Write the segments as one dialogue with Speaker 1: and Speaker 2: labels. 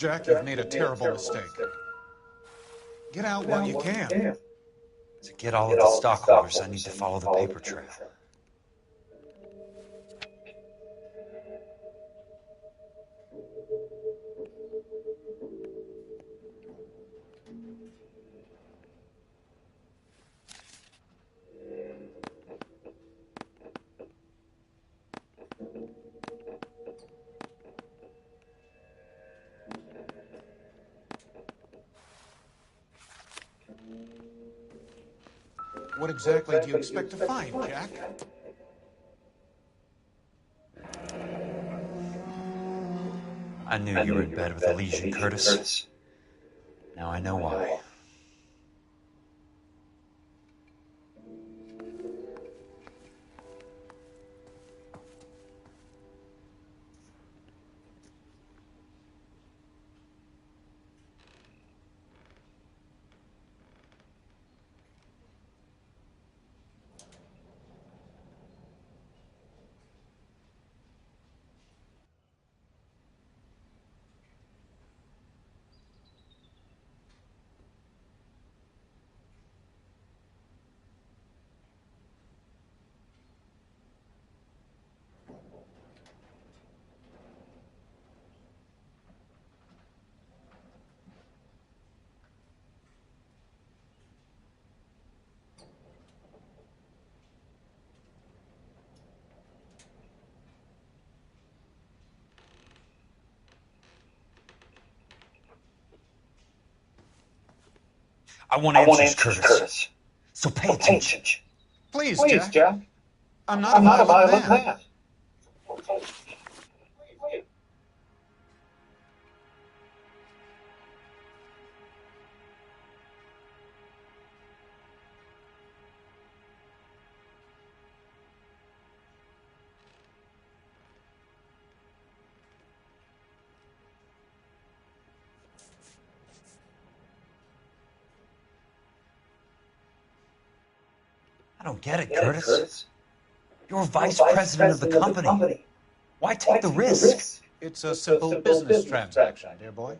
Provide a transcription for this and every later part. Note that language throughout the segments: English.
Speaker 1: Jack, you've made a terrible mistake. Get out while you can.
Speaker 2: To get all of the stockholders, I need to follow the paper trail.
Speaker 1: What exactly do you expect to find, Jack?
Speaker 2: I knew you were in bed with Elysian, Curtis. Now I know why. I want answers, Curtis. So pay attention.
Speaker 1: Please, Jack. I'm not a violent man.
Speaker 2: I don't get it, Curtis. You're vice president of the company. Why take the risk?
Speaker 1: It's a simple business transaction, dear boy.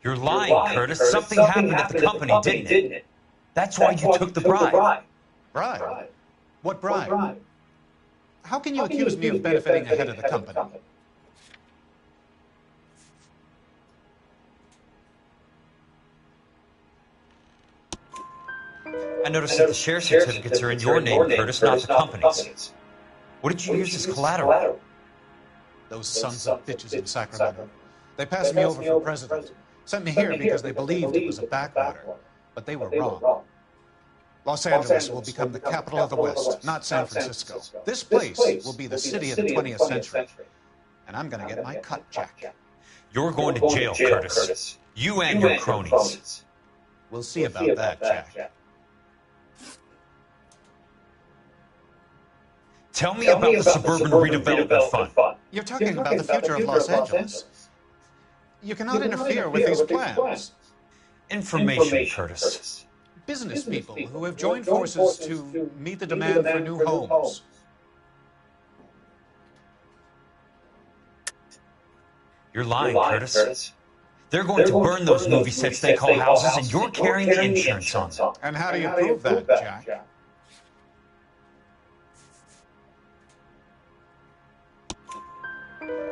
Speaker 2: You're lying, Curtis. Something happened at the company, didn't it? That's why you took the bribe.
Speaker 1: Bribe? What bribe? How can you accuse me of benefiting ahead of the company?
Speaker 2: I noticed that the share certificates are in your name, Curtis, not the company's. What did you use as collateral?
Speaker 1: Those sons of bitches in Sacramento. They passed me over for president. Sent me here because they believed it was a backwater. But they were wrong. Los Angeles will become the capital of the West, not San Francisco. This place will be the city of the 20th century. And I'm going to get my cut, Jack.
Speaker 2: You're going to jail, Curtis. You and your cronies.
Speaker 1: We'll see about that, Jack.
Speaker 2: Tell me about the Suburban Redevelopment Fund.
Speaker 1: You're talking about the future of Los Angeles. You cannot interfere with these plans.
Speaker 2: Information, Curtis.
Speaker 1: Business people who have joined forces to meet the demand for new homes.
Speaker 2: You're lying, Curtis. They're going to burn those movie sets they call houses, and you're carrying the insurance on them.
Speaker 1: And how do you prove that, Jack?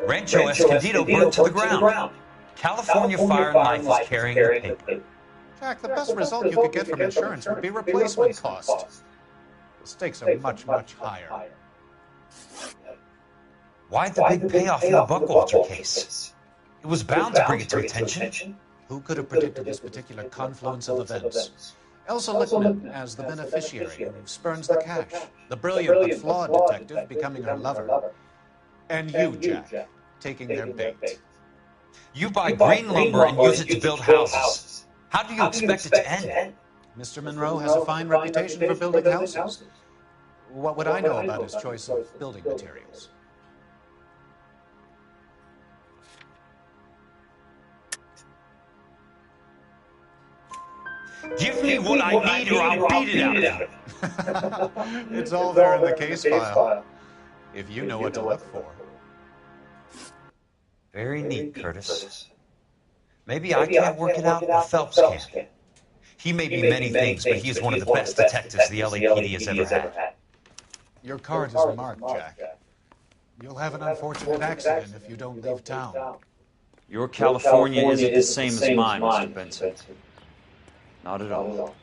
Speaker 2: Rancho Escondido burned to the ground. California Fire and Life is carrying the paper.
Speaker 1: Jack, the best result you could get from insurance would be replacement cost. The stakes are much, much higher.
Speaker 2: Why the big payoff in the Buckwalter case? It was bound to bring it to attention.
Speaker 1: Who could have predicted this particular confluence of events? Elsa Lichtman as the beneficiary who spurns the cash. The brilliant but flawed detective becoming her lover. And you, Jack, taking their bait.
Speaker 2: You buy green lumber and use it to build houses. How do you expect it to end?
Speaker 1: Mr. Monroe has a fine reputation for building houses. What would I know about his choice of building materials?
Speaker 2: Give me what I need or I'll beat it out of you.
Speaker 1: It's all there in the case file, if you know what to look for.
Speaker 2: Very neat, Curtis. Maybe I can't work it out, but Phelps can. He may be many things, but he is one of the best detectives the LAPD has ever had.
Speaker 1: Your card is marked, Jack. You'll have an unfortunate accident if you don't leave town.
Speaker 2: Your California isn't the same as mine, Mr. Benson. Not at all.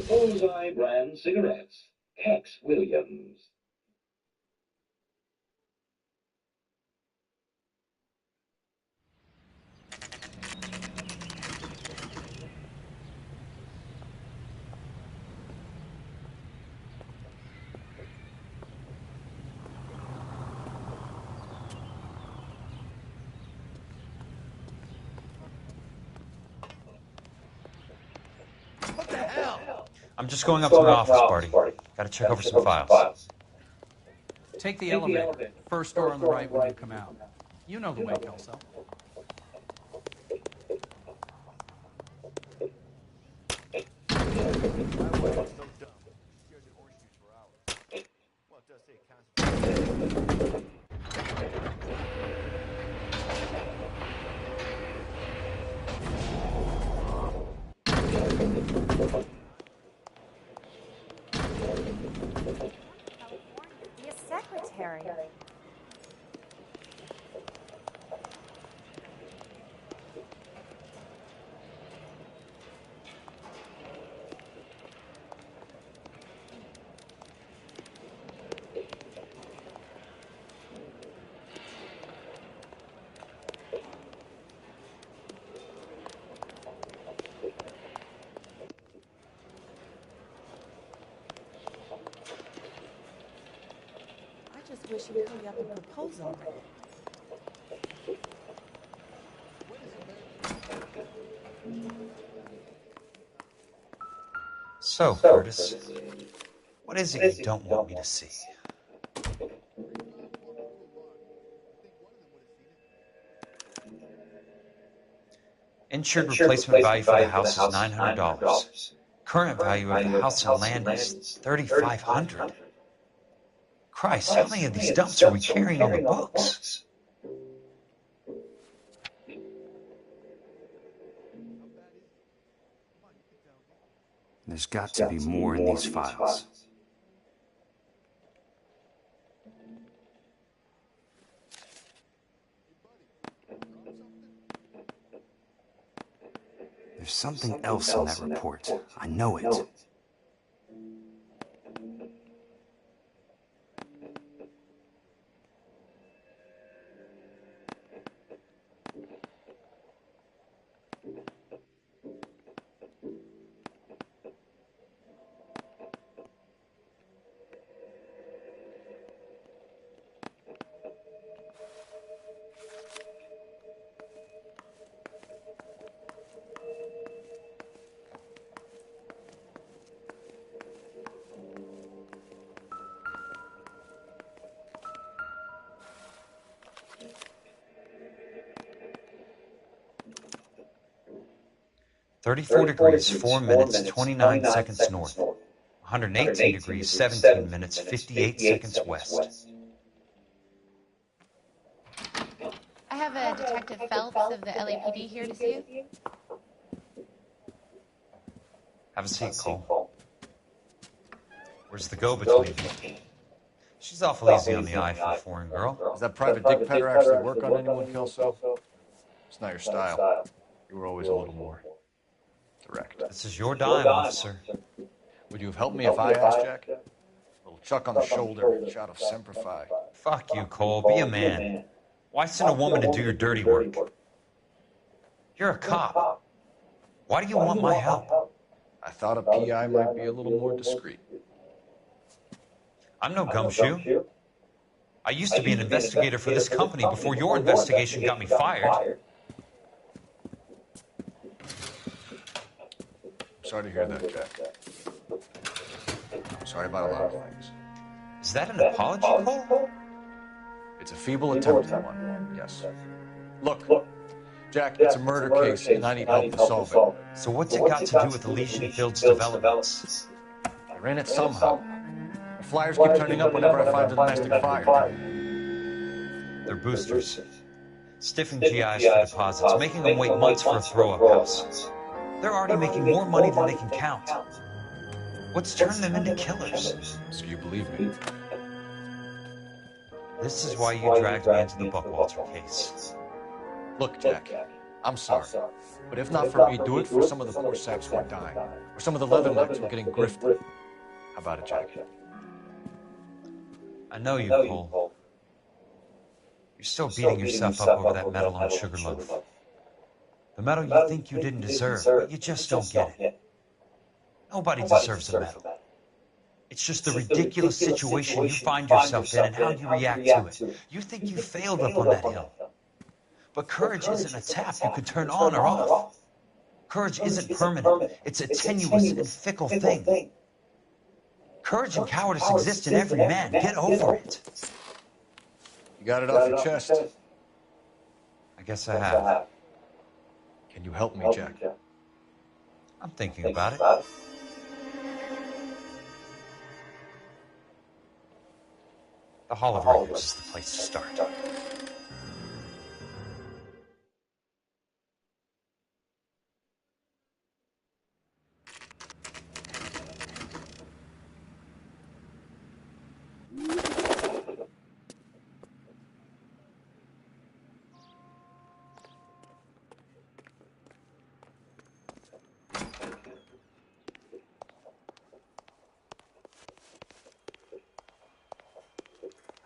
Speaker 3: Bullseye brand cigarettes. Hex Williams.
Speaker 1: What the hell?
Speaker 2: I'm just going up to my office, Barty. Gotta check over some files.
Speaker 1: Take the elevator. First door on the right when you come out. You know the way, Kelso.
Speaker 4: Be a secretary. I just wish you'd hurry up and propose already.
Speaker 2: So, Curtis, what is it you don't want me to see? Insured replacement value for the house is $900. Current value of the house and land is $3,500. Christ, how many of these dumps are we carrying on the books?
Speaker 5: There's got to be more in these files. There's something else in that report. I know it.
Speaker 2: $34 degrees, 4 minutes, 29 seconds north. 118 degrees, 17 minutes, 58 seconds west.
Speaker 6: I have a Detective Phelps of the LAPD here to see you.
Speaker 2: Have a seat, Cole. Where's the go-between? She's awful easy on the eye for a foreign girl.
Speaker 7: Does that private dick petter actually work on anyone, Kelso? It's not your style. You were always a little more direct.
Speaker 2: This is your dime, officer.
Speaker 7: Would you have helped me if I asked, Jack? A little chuck on the shoulder, shot of Semper Fi.
Speaker 2: Fuck you, Cole. Be a man. Why send a woman to do your dirty work? You're a cop. Why do you want my help?
Speaker 7: I thought a PI might be a little more discreet.
Speaker 2: I'm no gumshoe. I used to be an investigator for this company before your investigation got me fired.
Speaker 7: Sorry to hear that, Jack. Sorry about a lot of things.
Speaker 2: Is that an apology, Cole?
Speaker 7: It's a feeble attempt at one, yes. Look, Jack, it's a murder case, and I need help to solve it.
Speaker 2: So what's it got to do with Elysian Fields developments?
Speaker 7: I ran it somehow. The flyers keep turning up whenever I find a domestic fire.
Speaker 2: They're boosters. Stiffing GIs for deposits, making them wait months for a throw-up house. They're already making more money than they can count. What's turned them into killers?
Speaker 7: So you believe me?
Speaker 2: This is why you dragged me into the Buckwalter case.
Speaker 7: Look, Jack, I'm sorry. But if not for me, do it for some of the poor saps who are dying. Or some of the leathernecks who are getting grifted. How about it, Jack?
Speaker 2: I know you, Cole. You're still beating yourself up over that medal on Sugarloaf. The medal you think you didn't deserve, but you just don't get it. Nobody deserves a medal. It's just the ridiculous situation you find yourself in and how you react to it. You think you failed up on that hill. But courage isn't a tap you can turn on or off. Courage isn't permanent. It's a tenuous and fickle thing. Courage and cowardice exist in every man. Get over it.
Speaker 7: You got it off your chest.
Speaker 2: I guess I have.
Speaker 7: Can you help me, Jack?
Speaker 2: I'm thinking about it. The Hall of Records is the place to start.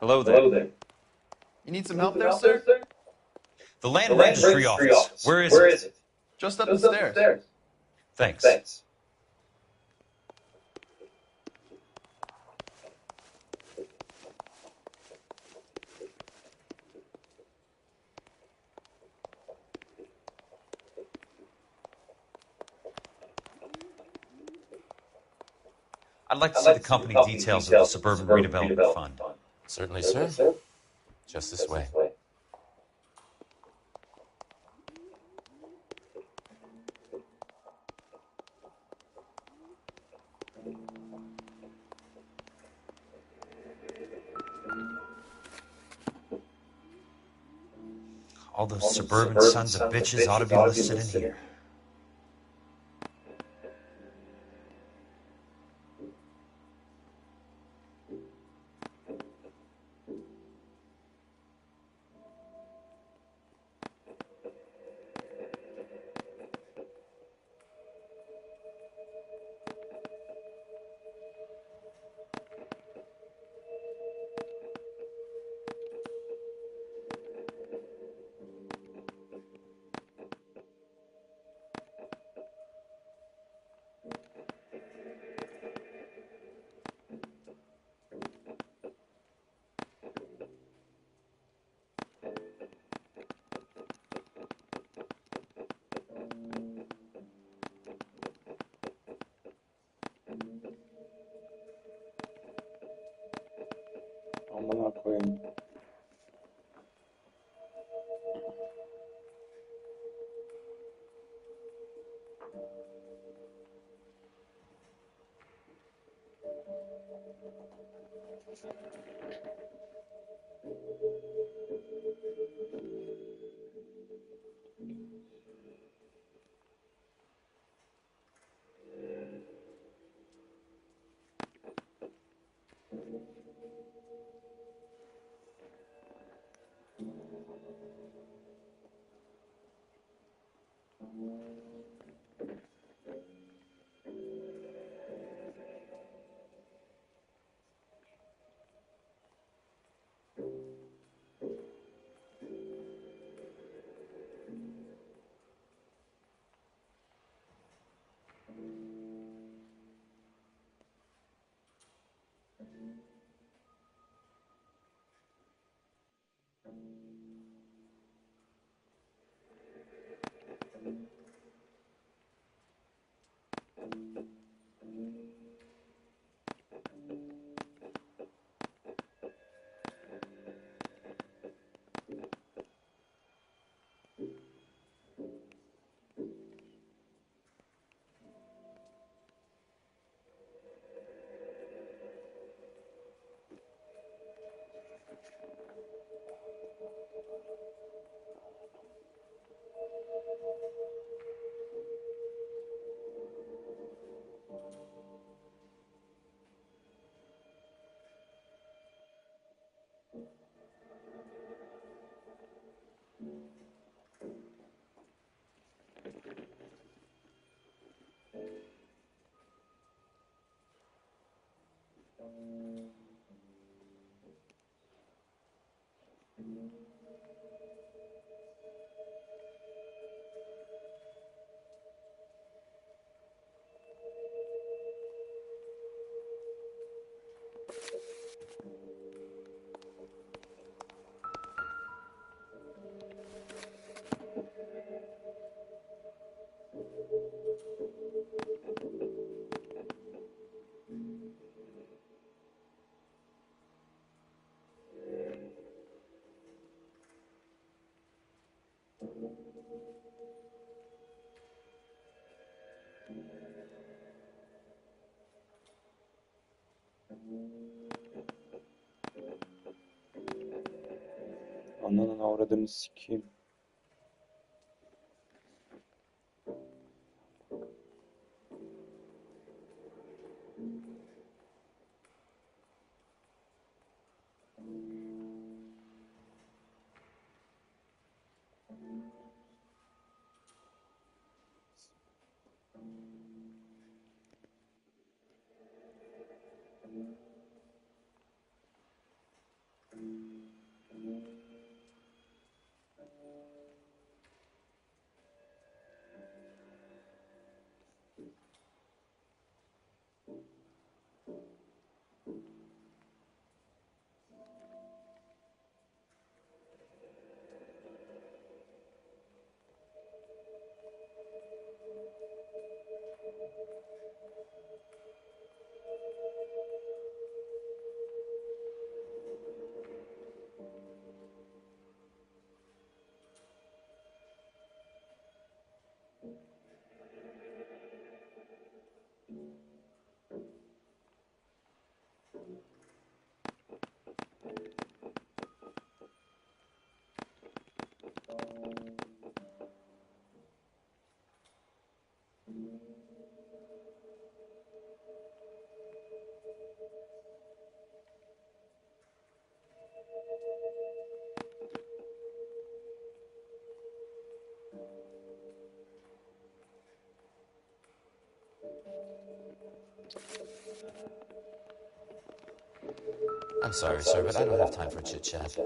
Speaker 8: Hello there. You need some help there, sir?
Speaker 2: The Land Registry Office. Where is it?
Speaker 8: Just up the stairs.
Speaker 2: Thanks. I'd like to see the company details of the Suburban Redevelopment Fund.
Speaker 8: Certainly, sir. Just this way.
Speaker 2: All those suburban sons of bitches ought to be listed in here.
Speaker 9: Ananın avradını sikeyim.
Speaker 2: I'm sorry, sir, but I don't have time for chit-chat.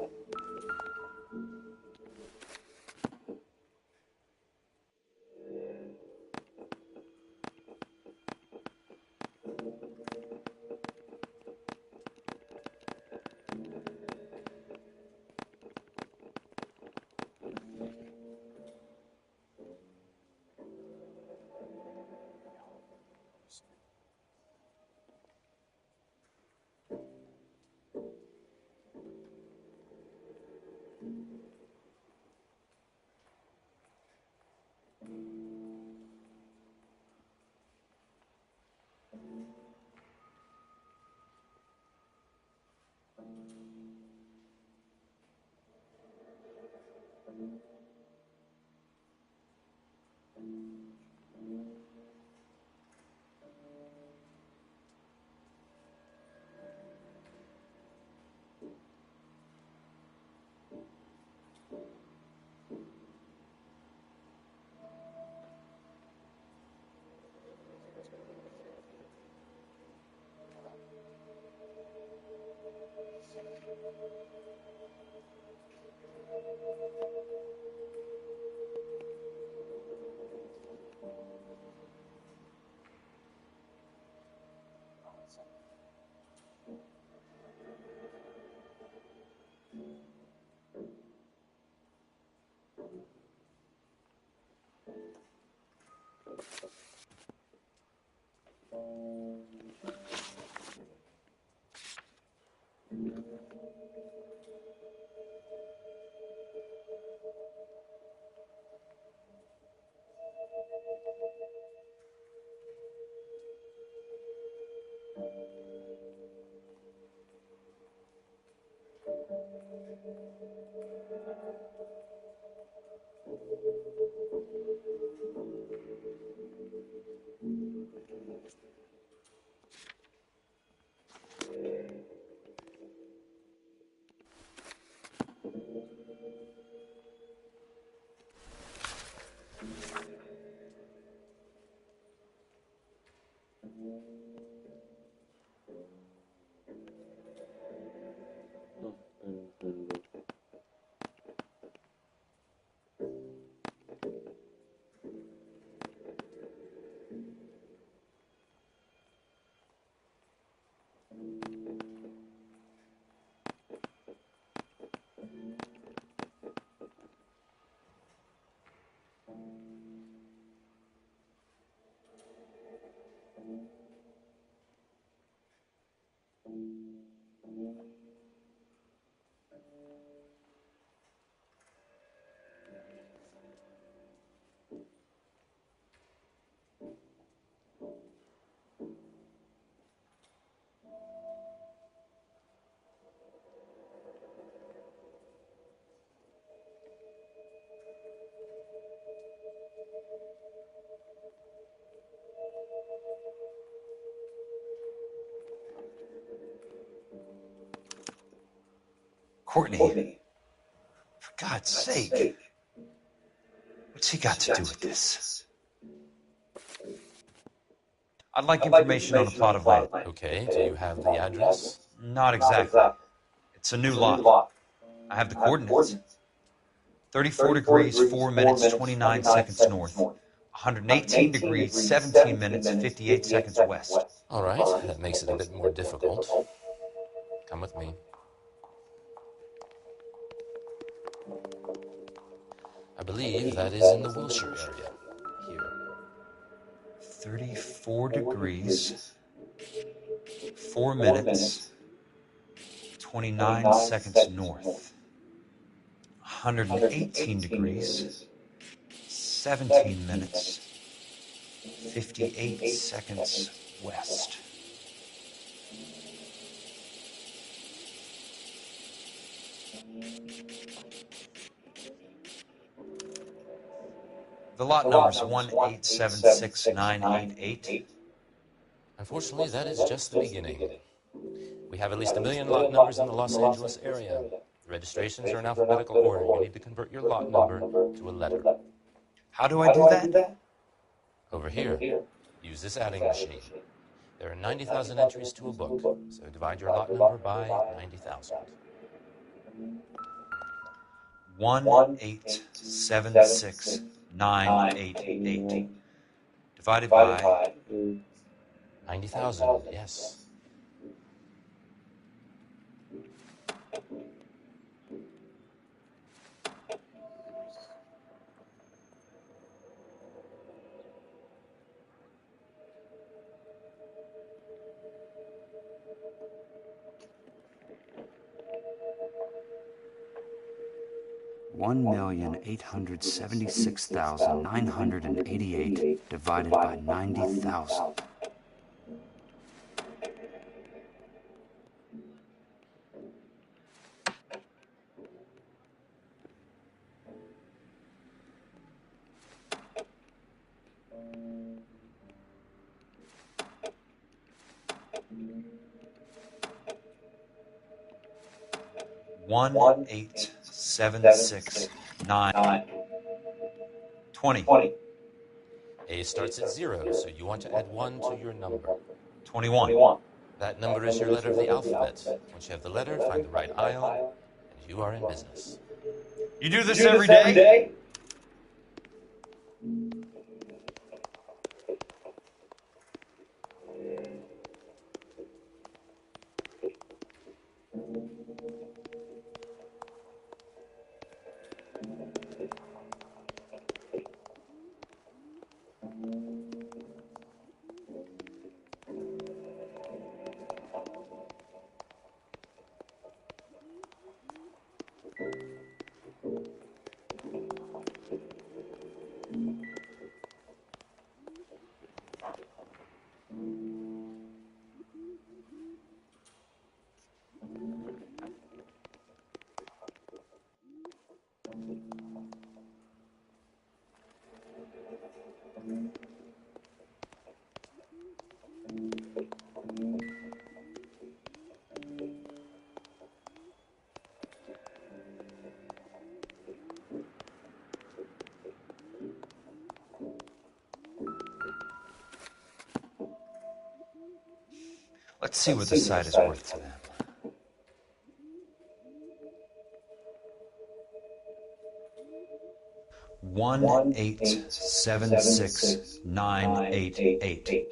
Speaker 2: Courtney, for God's sake, what's he got to do with this? I'd like information on a plot of land.
Speaker 10: Okay, do you have the address?
Speaker 2: Not exactly. It's a new lot. I have the coordinates. 34 degrees, 4 minutes, 29 seconds north. 118 degrees, 17 minutes, 58 seconds west.
Speaker 10: All right, that makes it a bit more difficult. Come with me. I believe that is in the Wilshire area. Here.
Speaker 2: 34 degrees, 4 minutes, 29 seconds north. 118 degrees, 17 minutes, 58 seconds west. The lot number is 1876988.
Speaker 10: Unfortunately, that is just the beginning. We have at least 1 million lot numbers in the Los Angeles area. The registrations are in alphabetical order. You need to convert your lot number to a letter.
Speaker 2: How do I do that?
Speaker 10: Over here, use this adding machine. There are 90,000 entries to a book, so divide your lot number by 90,000.
Speaker 2: 1876988 divided by
Speaker 10: 90,000, yes.
Speaker 5: $1,876,988 divided by 90,000.
Speaker 2: One 876 20.
Speaker 10: A starts at 0, so you want to add 1 to your number.
Speaker 2: 21.
Speaker 10: That number is your letter of the alphabet. Once you have the letter, find the right aisle, and you are in business.
Speaker 2: You do this every day? Let's see what the site is worth to them. $1,876,988.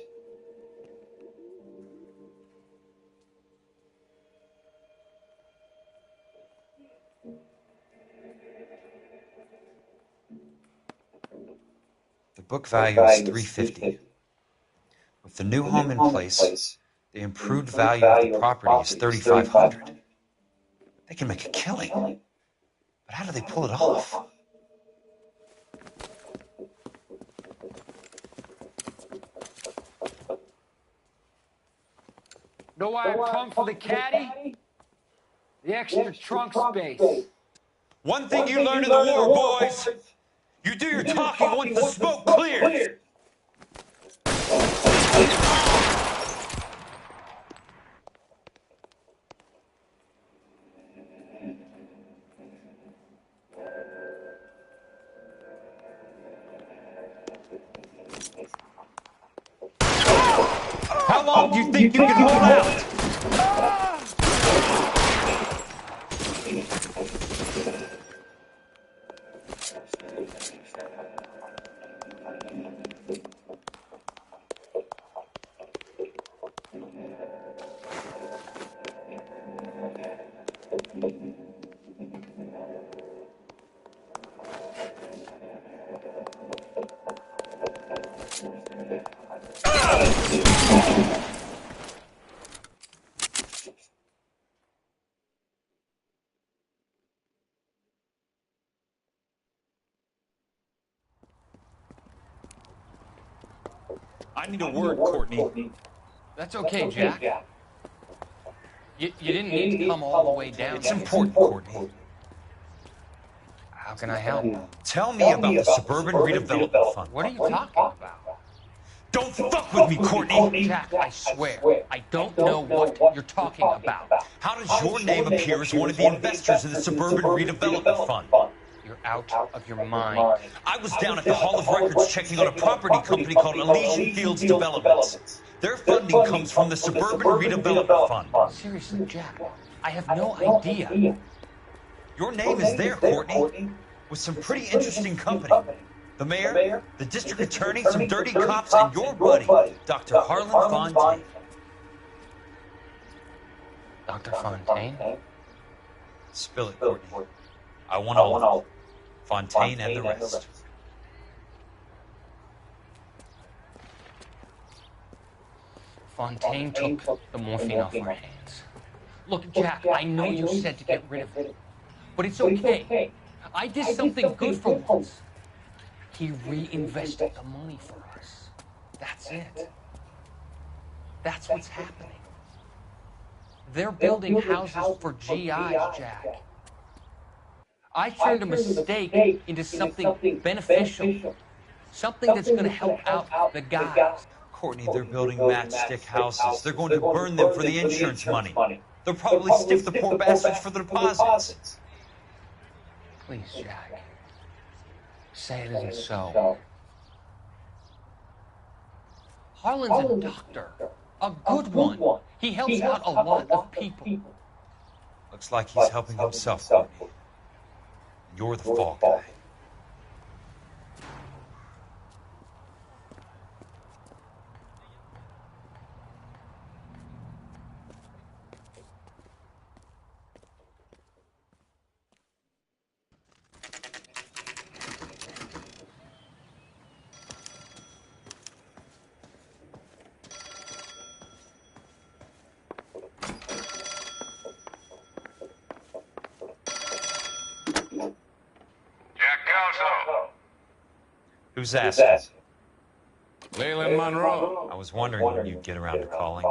Speaker 2: The book value is $350. With the new home in place, the improved value of the property is $3,500. They can make a killing. But how do they pull it off?
Speaker 11: Know why I come for the caddy? The extra trunk space.
Speaker 2: One thing you learned in the war, boys. You do your talking once the smoke clears. How long do you think you can hold out? I need a word, Courtney.
Speaker 11: That's okay, Jack. You didn't need to come all the way down.
Speaker 2: It's important, Courtney.
Speaker 11: How can I help?
Speaker 2: Tell me about the Suburban Redevelopment Fund.
Speaker 11: What are you talking about?
Speaker 2: Don't fuck with me, Courtney!
Speaker 11: Jack, I swear, I don't know what you're talking about.
Speaker 2: How does your name appear as one of the investors in the Suburban Redevelopment Fund?
Speaker 11: You're out of your mind.
Speaker 2: I was down at the Hall of Records checking on a property company called Elysian Fields Developments. Their funding comes from the Suburban Redevelopment Fund.
Speaker 11: Seriously, Jack, I have no idea.
Speaker 2: Your name is there, Courtney, with some pretty interesting company. The mayor, the district attorney, some dirty cops, and your buddy, Dr. Harlan Fontaine.
Speaker 11: Dr. Fontaine?
Speaker 2: Spill it, Courtney. I want all of it. Fontaine and the rest.
Speaker 11: Fontaine took the morphine off our hands. Look, Jack, I know you said to get rid of it, but it's okay. I did something good for once. He reinvested the money for us. That's it. That's what's happening. They're building houses for GIs, Jack. I turned a mistake into something beneficial. Something that's going to help out the guys.
Speaker 2: Courtney, they're building matchstick houses. They're going to burn them for the insurance money. They'll probably stiff the poor bastards for the deposits.
Speaker 11: Please, Jack. Say it isn't so. Harlan's a doctor. A good one. He helps out a lot of people.
Speaker 2: Looks like he's helping himself, Courtney. You're the fall guy. Who's asking?
Speaker 12: Leland Monroe.
Speaker 2: I was wondering when you'd get around to calling.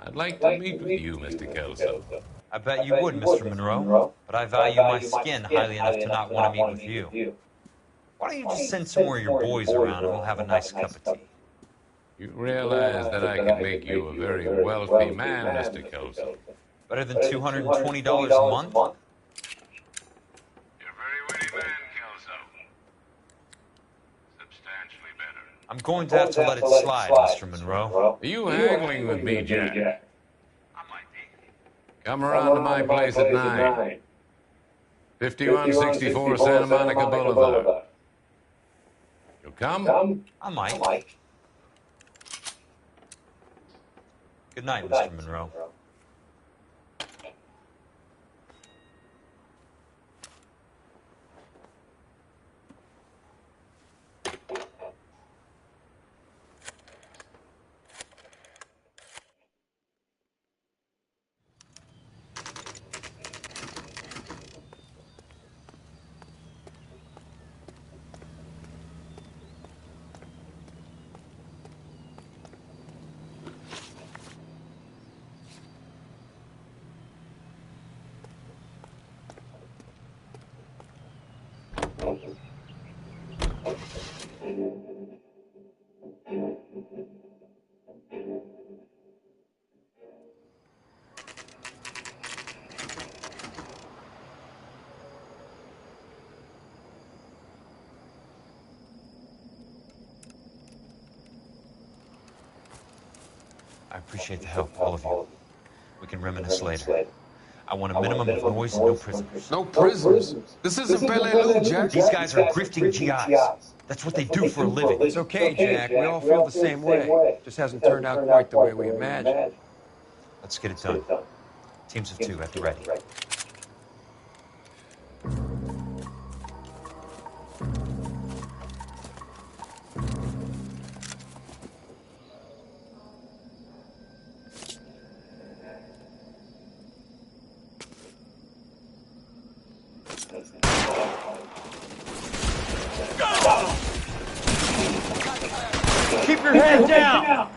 Speaker 12: I'd like to meet with you, Mr. Kelso.
Speaker 2: I bet you would, Mr. Monroe, but I value my skin highly enough to not want to meet with you. Why don't you just send some more of your boys around and we'll have a nice cup of tea?
Speaker 12: You realize that I can make you a very wealthy man, Mr. Kelso.
Speaker 2: Better than $220 a month?
Speaker 12: You're a very witty man, Kelso. Substantially better.
Speaker 2: I'm going to have to let it slide, Mr. Monroe.
Speaker 12: Are you haggling with me, Jack? Come around to my place at 9. 5164 Santa Monica Boulevard. You'll come?
Speaker 2: I might. Good night, Mr. Monroe. I appreciate the help, all of you. We can reminisce later. I want a minimum of noise and no prisoners.
Speaker 12: No prisoners? This isn't Pelelu, Jack.
Speaker 2: These guys are grifting GIs. That's what they do for a living.
Speaker 7: It's okay, Jack. We all feel the same way. Just hasn't turned out quite the way we imagined.
Speaker 2: Let's get it done. Teams of 2 at the ready.
Speaker 11: Keep your head down!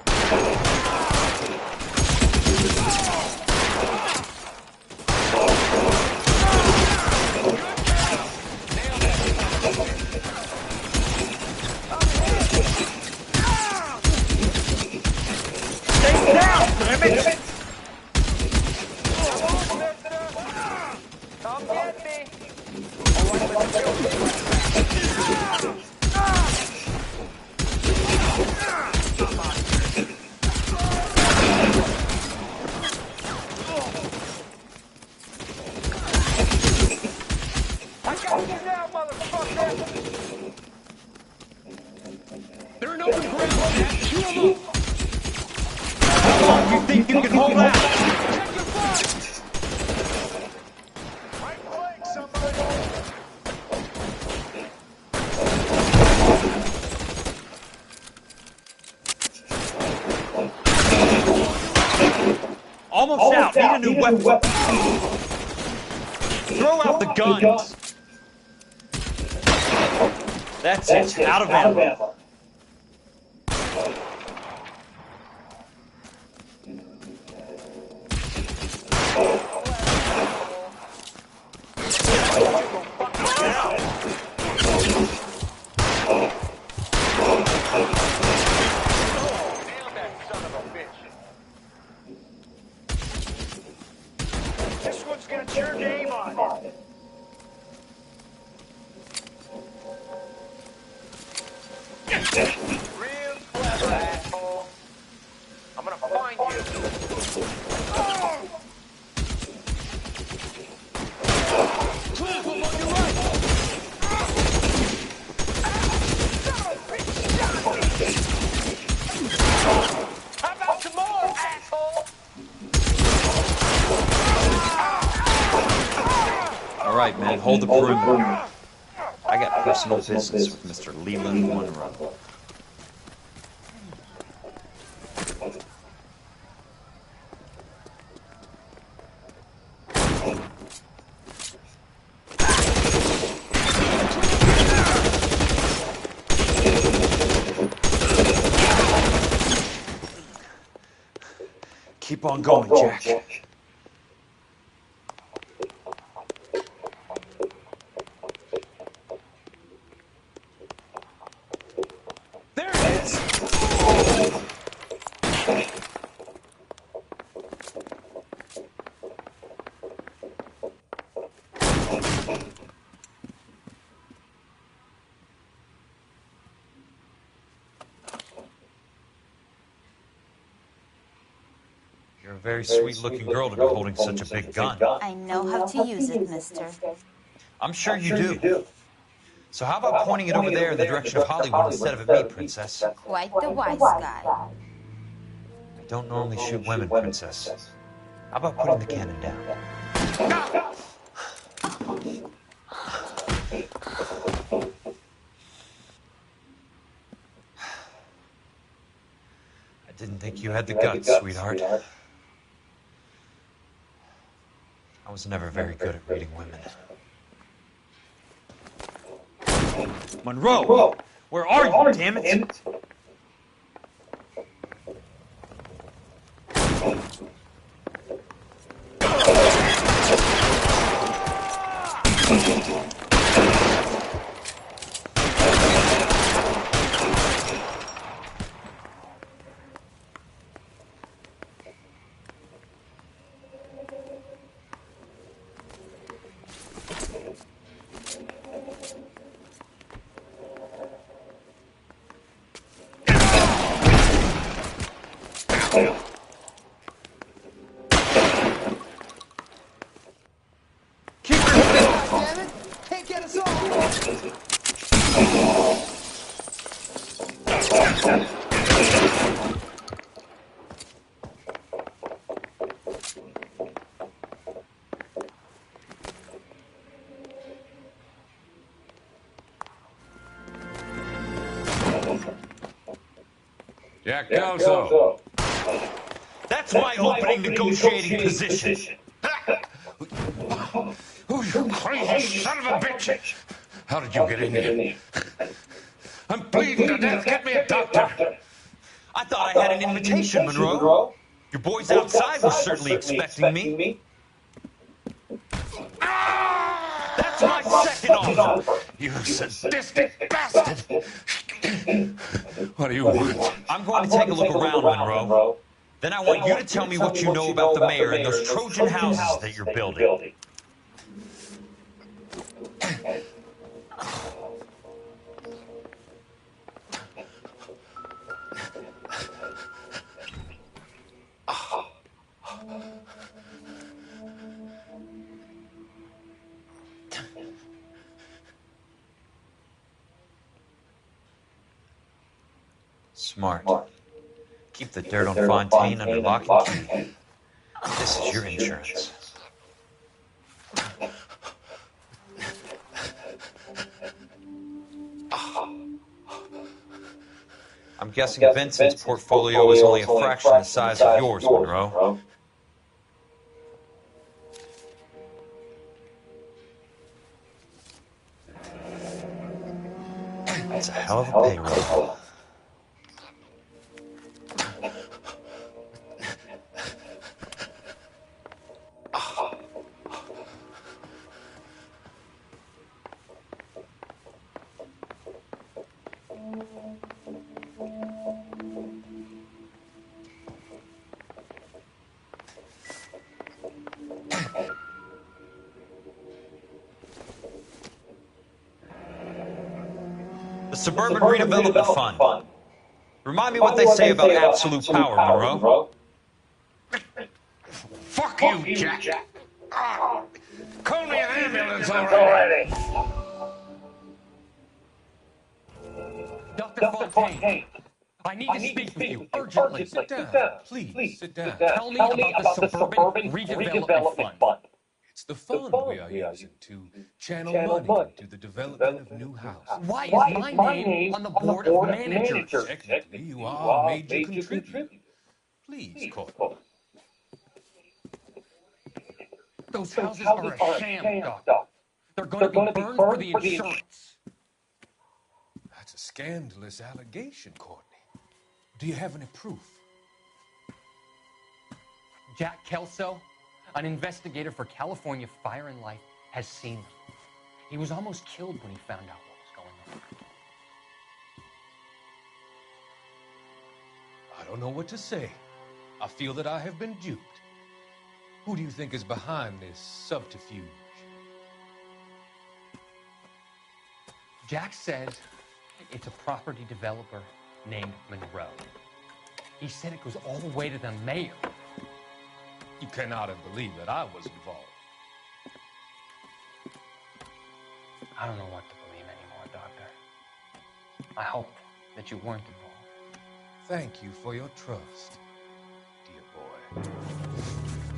Speaker 11: Stay down, damn it! Come get me! They're in open ground, Jack. Shoot them up. How long do you think you can hold out? Check your fire. Right flank, somebody.
Speaker 2: Almost out. Need a new weapon. Throw out the guns. That's it. Out of ammo.
Speaker 11: This one's got your name on it. Real clever, asshole. I'm gonna find you. Clear on your right. How about some more, asshole?
Speaker 2: All right, man. Hold the perimeter. I got personal business with Mr. Leland Monroe. Keep on going, Jack.
Speaker 11: There it is.
Speaker 2: You're a very sweet-looking girl to be holding such a big gun.
Speaker 4: I know how to use it, mister.
Speaker 2: I'm sure you do. So how about pointing it over there in the direction of Hollywood instead of at me, Princess?
Speaker 4: Quite the wise guy.
Speaker 2: I don't normally shoot women, Princess. How about putting the cannon down? I didn't think you had the guts, sweetheart. I was never very good at reading women. Monroe! Where are you, damn it?
Speaker 12: Jack Kelso.
Speaker 2: That's my opening negotiating position.
Speaker 12: Oh, you crazy son of a bitch! How did you get in here? I'm bleeding to death. Get me a doctor.
Speaker 2: I thought I had an invitation, Monroe. Your boys outside were certainly expecting me. That's my second offer.
Speaker 12: You sadistic bastard! What do you want?
Speaker 2: I'm going to take a look around, Monroe. Then I want you to tell me what you know about the mayor and those Trojan houses that you're building. Smart. Keep the dirt on Fontaine under lock and key. This is your insurance. I'm guessing Vincent's portfolio is only a fraction the size of yours, Monroe. That's a hell of a payroll. The Suburban Redevelopment Fund. Remind me what they say about absolute power, Monroe.
Speaker 12: Fuck you, Jack! Call me an ambulance already!
Speaker 11: Dr. Fontaine, I need to speak with you urgently.
Speaker 7: Sit down. Please, sit down.
Speaker 11: Tell me about the Suburban Redevelopment Fund.
Speaker 7: It's the fund we are using to channel money into the development of new houses.
Speaker 11: Why is my name on the board of managers?
Speaker 7: Technically, you are a major contributor. Please, Courtney.
Speaker 11: Those houses are a sham, Doctor. They're going to be burned for the insurance.
Speaker 7: That's a scandalous allegation, Courtney. Do you have any proof?
Speaker 11: Jack Kelso, an investigator for California Fire and Life, has seen them. He was almost killed when he found out what was going on.
Speaker 7: I don't know what to say. I feel that I have been duped. Who do you think is behind this subterfuge?
Speaker 11: Jack says it's a property developer named Monroe. He said it goes all the way to the mayor.
Speaker 7: You cannot have believed that I was involved.
Speaker 11: I don't know what to believe anymore, Doctor. I hope that you weren't involved.
Speaker 7: Thank you for your trust, dear boy.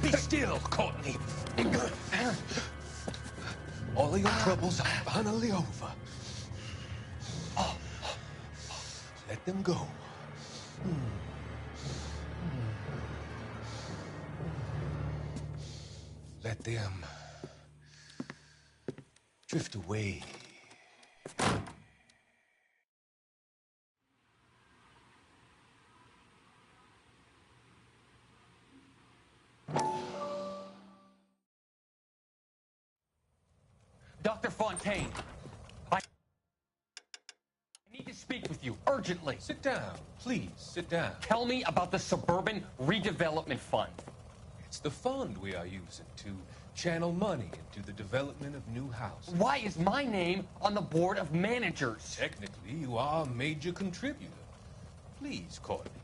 Speaker 7: Be still, Courtney. All of your troubles are finally over. Let them go. Let them drift away.
Speaker 11: Dr. Fontaine, I need to speak with you urgently.
Speaker 7: Sit down. Please, sit down.
Speaker 11: Tell me about the Suburban Redevelopment Fund.
Speaker 7: It's the fund we are using to channel money into the development of new houses.
Speaker 11: Why is my name on the board of managers?
Speaker 7: Technically, you are a major contributor. Please, Courtney.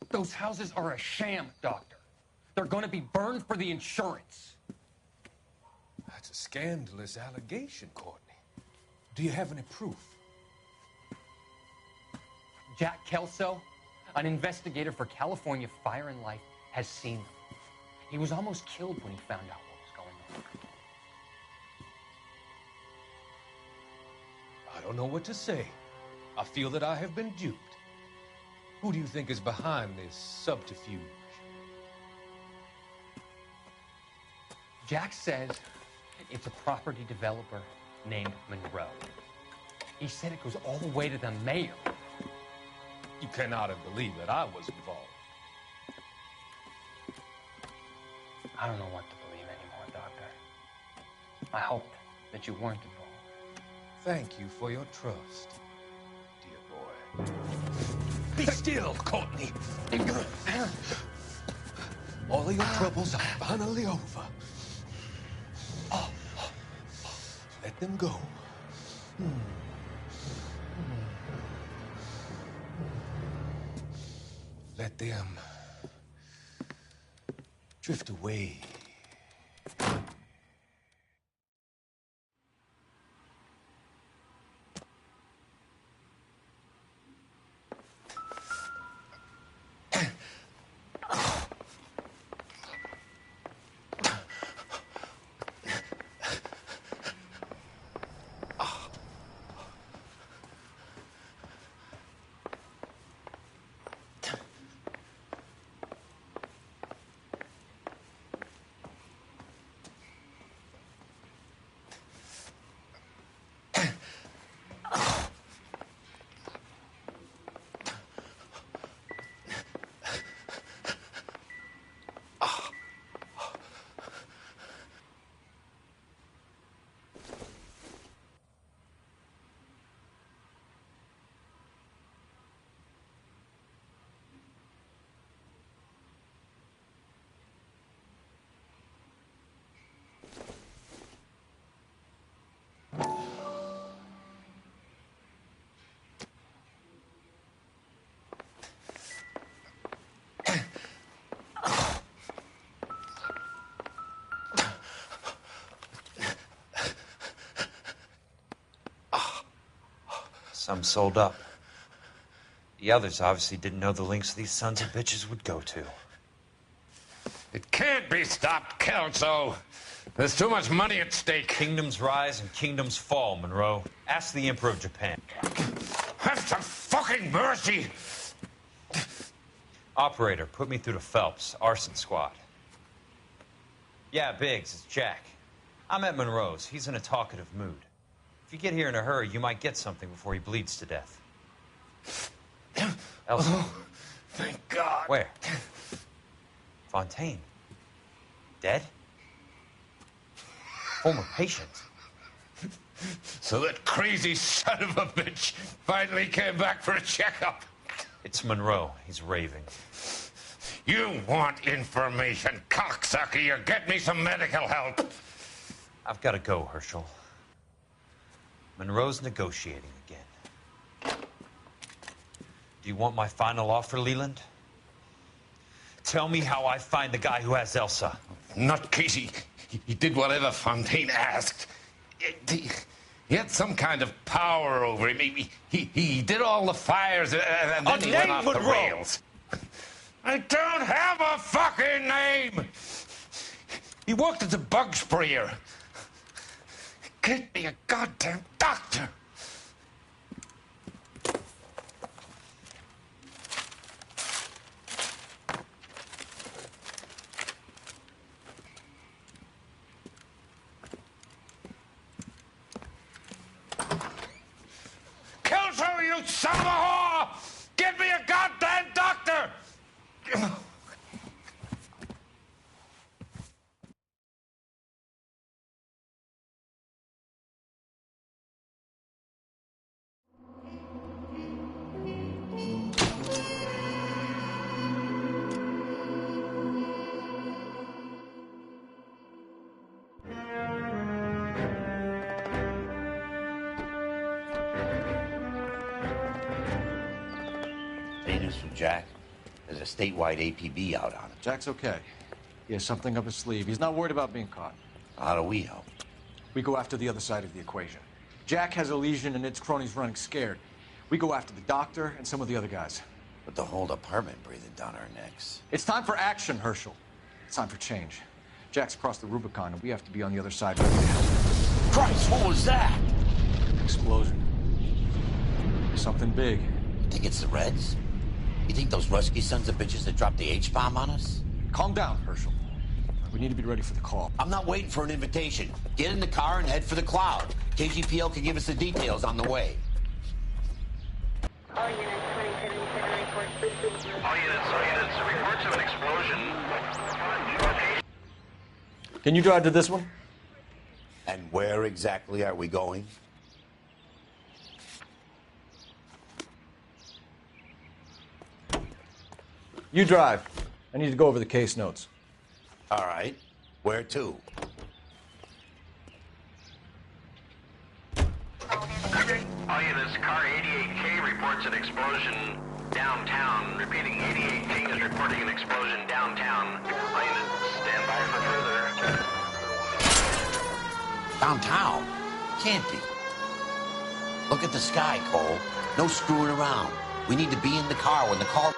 Speaker 11: Those houses are a sham, Doctor. They're going to be burned for the insurance.
Speaker 7: That's a scandalous allegation, Courtney. Do you have any proof?
Speaker 11: Jack Kelso, an investigator for California Fire and Life, has seen them. He was almost killed when he found out what was going on.
Speaker 7: I don't know what to say.
Speaker 13: I feel that I have been duped. Who do you think is behind this subterfuge?
Speaker 11: Jack says it's a property developer named Monroe. He said it goes all the way to the mayor.
Speaker 13: You cannot have believed that I was involved.
Speaker 11: I don't know what to believe anymore, Doctor. I hoped that you weren't involved.
Speaker 13: Thank you for your trust, dear boy. Be still, Courtney. All of your troubles are finally over. Let them go. Let them drift away.
Speaker 2: Some sold up. The others obviously didn't know the lengths these sons of bitches would go to.
Speaker 12: It can't be stopped, Kelso. There's too much money at stake.
Speaker 2: Kingdoms rise and kingdoms fall, Monroe. Ask the Emperor of Japan.
Speaker 12: Have some fucking mercy!
Speaker 2: Operator, put me through to Phelps, arson squad. Yeah, Biggs, it's Jack. I'm at Monroe's. He's in a talkative mood. If you get here in a hurry, you might get something before he bleeds to death. Elsa.
Speaker 12: Oh, thank God.
Speaker 2: Where? Fontaine. Dead? Former patient.
Speaker 12: So that crazy son of a bitch finally came back for a checkup.
Speaker 2: It's Monroe. He's raving.
Speaker 12: You want information, cocksucker. You get me some medical help.
Speaker 2: I've got to go, Herschel. Monroe's negotiating again. Do you want my final offer, Leland? Tell me how I find the guy who has Elsa.
Speaker 12: Nutcase, he did whatever Fontaine asked. He had some kind of power over him. He did all the fires and then he went off the rails. I don't have a fucking name! He worked as a bug sprayer. Get me a goddamn doctor! Kelso, you son of a whore! Get me a goddamn doctor!
Speaker 14: News from Jack. There's a statewide APB out on him.
Speaker 7: Jack's okay. He has something up his sleeve. He's not worried about being caught.
Speaker 14: How do we help?
Speaker 7: We go after the other side of the equation. Jack has a legion and its cronies running scared. We go after the doctor and some of the other guys.
Speaker 14: But the whole department breathing down our necks.
Speaker 7: It's time for action, Herschel. It's time for change. Jack's crossed the Rubicon, and we have to be on the other side.
Speaker 12: Christ, what was that?
Speaker 7: Explosion. Something big.
Speaker 14: You think it's the Reds? You think those Rusky sons of bitches that dropped the H-bomb on us?
Speaker 7: Calm down, Herschel. We need to be ready for the call.
Speaker 14: I'm not waiting for an invitation. Get in the car and head for the cloud. KGPL can give us the details on the way.
Speaker 15: All units, 2077 report.
Speaker 3: All units, reports of an explosion.
Speaker 7: Can you drive to this one?
Speaker 14: And where exactly are we going?
Speaker 7: You drive. I need to go over the case notes.
Speaker 14: All right. Where to?
Speaker 3: All units, car 88K reports an explosion downtown. Repeating, 88K is reporting an explosion downtown. All units, stand by for further.
Speaker 14: Downtown? Can't be. Look at the sky, Cole. No screwing around. We need to be in the car when the call...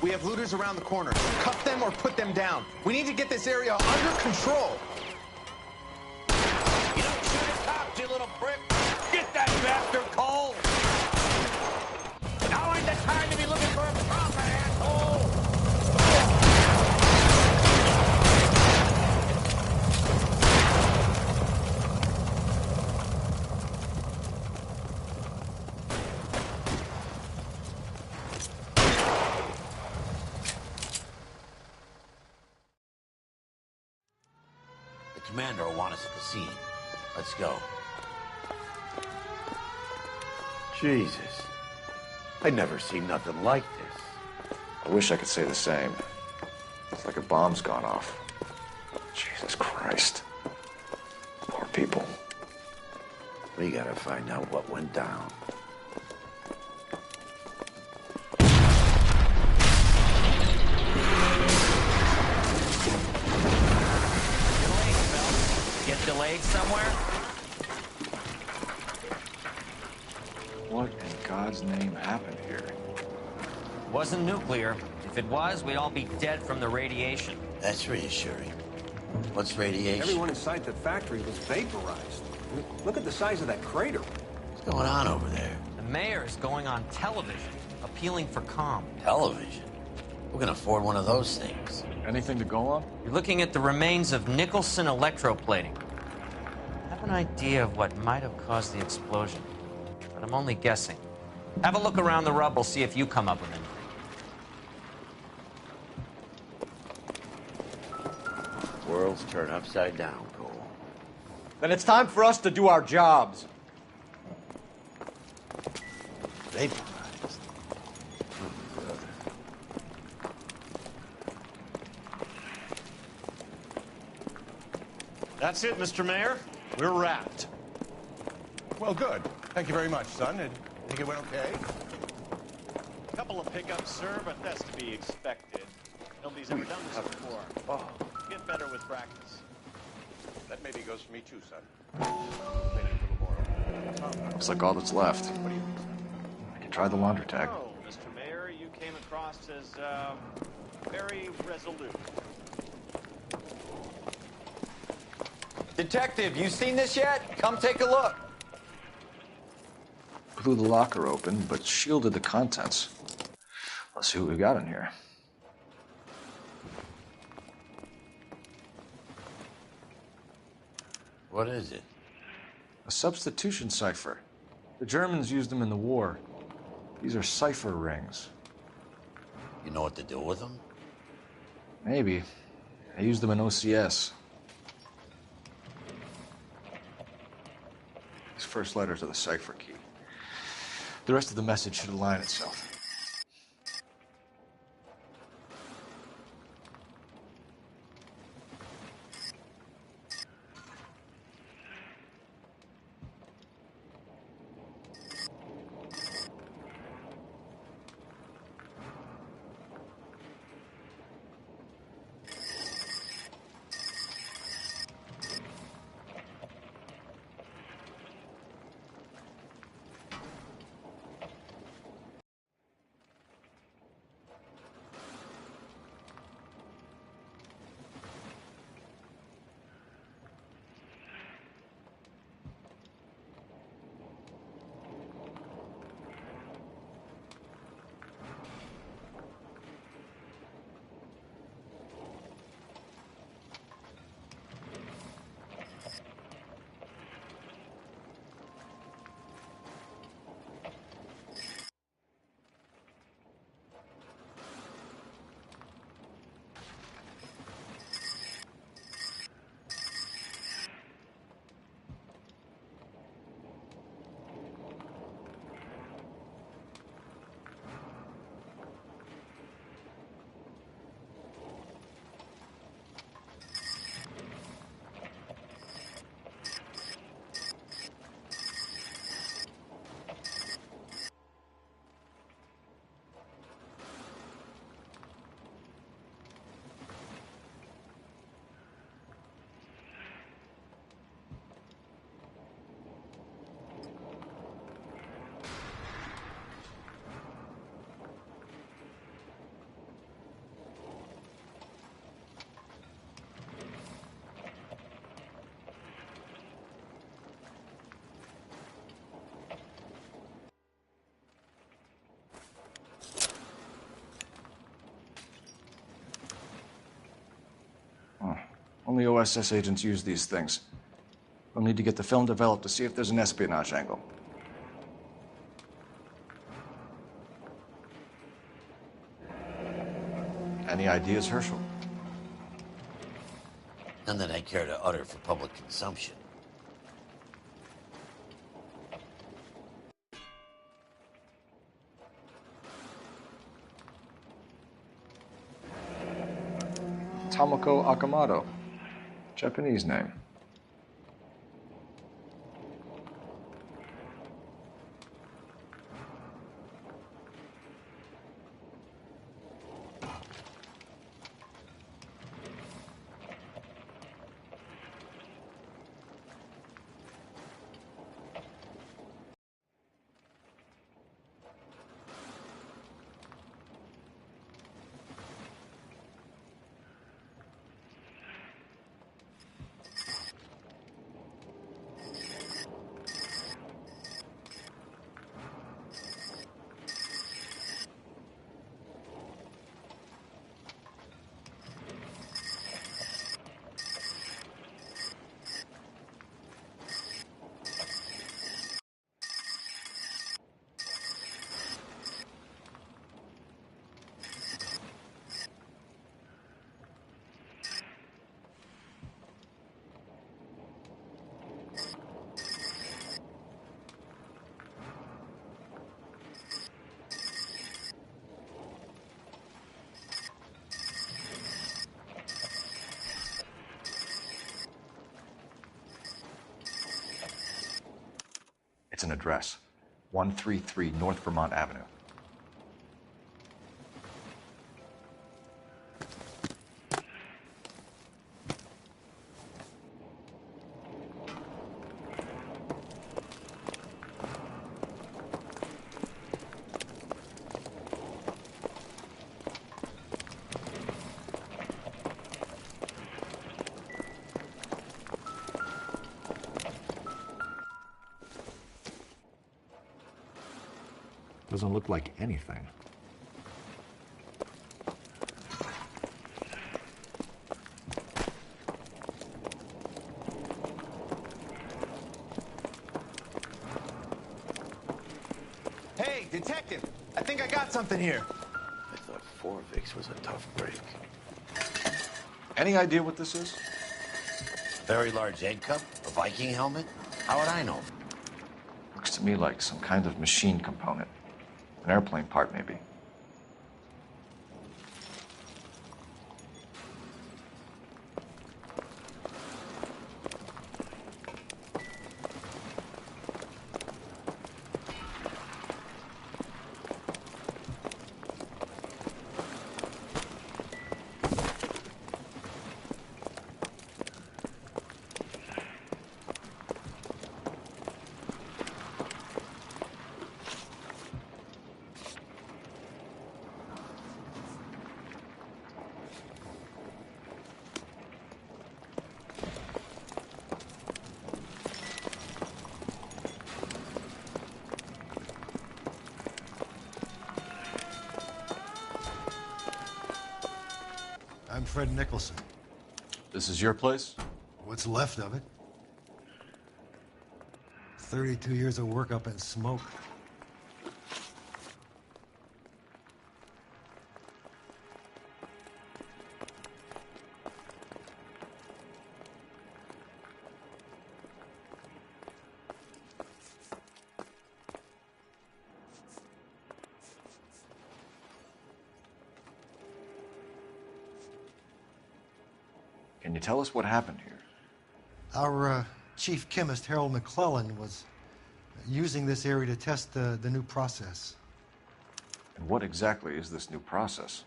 Speaker 16: We have looters around the corner. Cuff them or put them down. We need to get this area under control.
Speaker 14: You don't shoot at cops, you little prick! Get that bastard, Cole! Now ain't the time to be looking for a profit, asshole! The commander will want us at the scene. Let's go. Jesus. I'd never seen nothing like this.
Speaker 13: I wish I could say the same. It's like a bomb's gone off. Jesus Christ. Poor people.
Speaker 14: We gotta find out what went down.
Speaker 11: Get delayed somewhere?
Speaker 13: What in God's name happened here?
Speaker 11: Wasn't nuclear. If it was, we'd all be dead from the radiation.
Speaker 14: That's reassuring. What's radiation?
Speaker 17: Everyone inside the factory was vaporized. Look at the size of that crater.
Speaker 14: What's going on over there?
Speaker 11: The mayor's going on television, appealing for calm.
Speaker 14: Television? Who can afford one of those things?
Speaker 7: Anything to go on?
Speaker 11: You're looking at the remains of Nicholson electroplating. I have an idea of what might have caused the explosion, but I'm only guessing. Have a look around the rubble, see if you come up with anything.
Speaker 14: World's turned upside down, Cole.
Speaker 7: Then it's time for us to do our jobs.
Speaker 14: Vaporized.
Speaker 18: That's it, Mr. Mayor. We're wrapped.
Speaker 1: Well, good. Thank you very much, son. I think it went okay.
Speaker 18: A couple of pickups, sir, but that's to be expected. Nobody's ever done this before.
Speaker 13: Oh,
Speaker 18: Get better with practice.
Speaker 13: that maybe goes for me too, son. Maybe a little more. Looks like all that's left. What do you think, son? I can try the laundry tag.
Speaker 18: Oh, Mr. Mayor, you came across as, very resolute.
Speaker 8: Detective, you seen this yet? Come take a look.
Speaker 13: Blew the locker open, but shielded the contents. Let's see what we got in here.
Speaker 14: What is it?
Speaker 13: A substitution cipher. The Germans used them in the war. These are cipher rings.
Speaker 14: You know what to do with them?
Speaker 13: Maybe. I used them in OCS. These first letters are the cipher key. The rest of the message should align itself. Only OSS agents use these things. We'll need to get the film developed to see if there's an espionage angle. Any ideas, Herschel?
Speaker 14: None that I care to utter for public consumption.
Speaker 13: Tomoko Akamoto. Japanese name. It's an address. 133 North Vermont Avenue. Doesn't look like anything.
Speaker 16: Hey, detective! I think I got something here.
Speaker 13: I thought Forvix was a tough break. Any idea what this is?
Speaker 14: Very large egg cup? A Viking helmet? How would I know?
Speaker 13: Looks to me like some kind of machine component. An airplane part, maybe.
Speaker 19: I'm Fred Nicholson.
Speaker 13: This is your place?
Speaker 19: What's left of it. 32 years of work up in smoke.
Speaker 13: Can you tell us what happened here?
Speaker 19: Our chief chemist, Harold McClellan, was using this area to test the new process.
Speaker 13: And what exactly is this new process?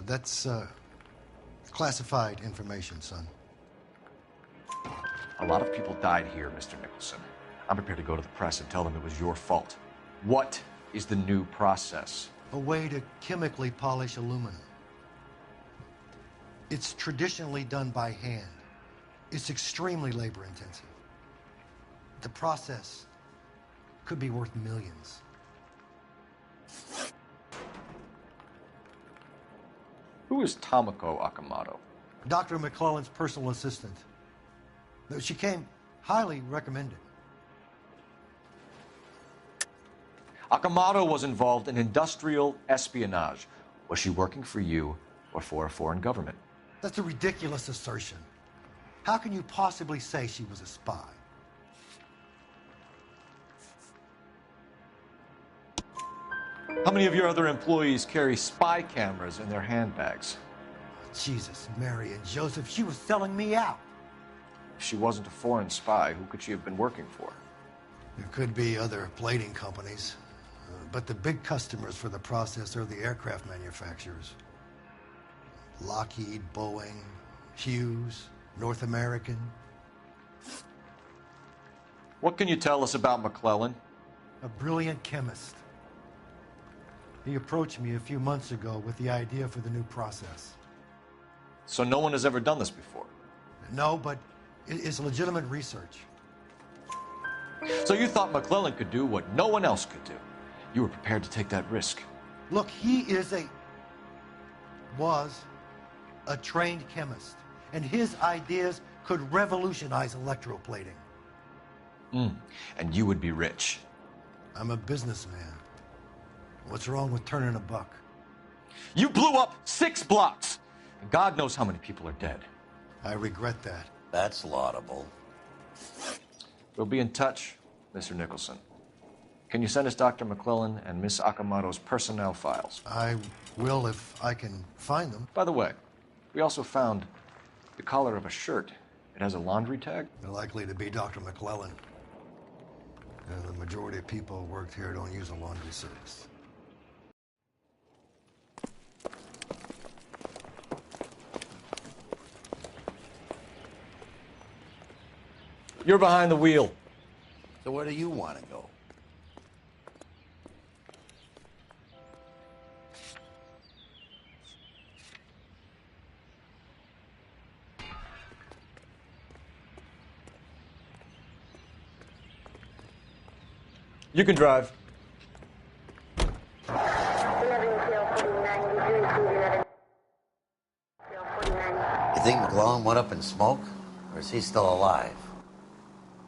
Speaker 19: That's classified information, son.
Speaker 13: A lot of people died here, Mr. Nicholson. I'm prepared to go to the press and tell them it was your fault. What is the new process?
Speaker 19: A way to chemically polish aluminum. It's traditionally done by hand. It's extremely labor intensive. The process could be worth millions.
Speaker 13: Who is Tomoko Akamoto?
Speaker 19: Dr. McClellan's personal assistant. She came highly recommended.
Speaker 7: Akamoto was involved in industrial espionage. Was she working for you or for a foreign government?
Speaker 19: That's a ridiculous assertion. How can you possibly say she was a spy?
Speaker 7: How many of your other employees carry spy cameras in their handbags?
Speaker 19: Jesus, Mary and Joseph, she was selling me out.
Speaker 7: If she wasn't a foreign spy, who could she have been working for?
Speaker 19: There could be other plating companies, but the big customers for the process are the aircraft manufacturers. Lockheed, Boeing, Hughes, North American.
Speaker 7: What can you tell us about McClellan?
Speaker 19: A brilliant chemist. He approached me a few months ago with the idea for the new process.
Speaker 7: So no one has ever done this before?
Speaker 19: No, but it's legitimate research.
Speaker 7: So you thought McClellan could do what no one else could do. You were prepared to take that risk.
Speaker 19: Look, he was a trained chemist, and his ideas could revolutionize electroplating.
Speaker 7: And you would be rich.
Speaker 19: I'm a businessman. What's wrong with turning a buck?
Speaker 7: You blew up 6 blocks, and God knows how many people are dead.
Speaker 19: I regret that.
Speaker 14: That's laudable.
Speaker 7: We'll be in touch, Mr. Nicholson. Can you send us Dr. McClellan and Miss Akamoto's personnel files?
Speaker 19: I will if I can find them.
Speaker 7: By the way, we also found the collar of a shirt. It has a laundry tag.
Speaker 19: They're likely to be Dr. McClellan. And the majority of people who worked here don't use a laundry service.
Speaker 7: You're behind the wheel.
Speaker 14: So where do you want to go?
Speaker 7: You can drive.
Speaker 14: You think McClellan went up in smoke? Or is he still alive?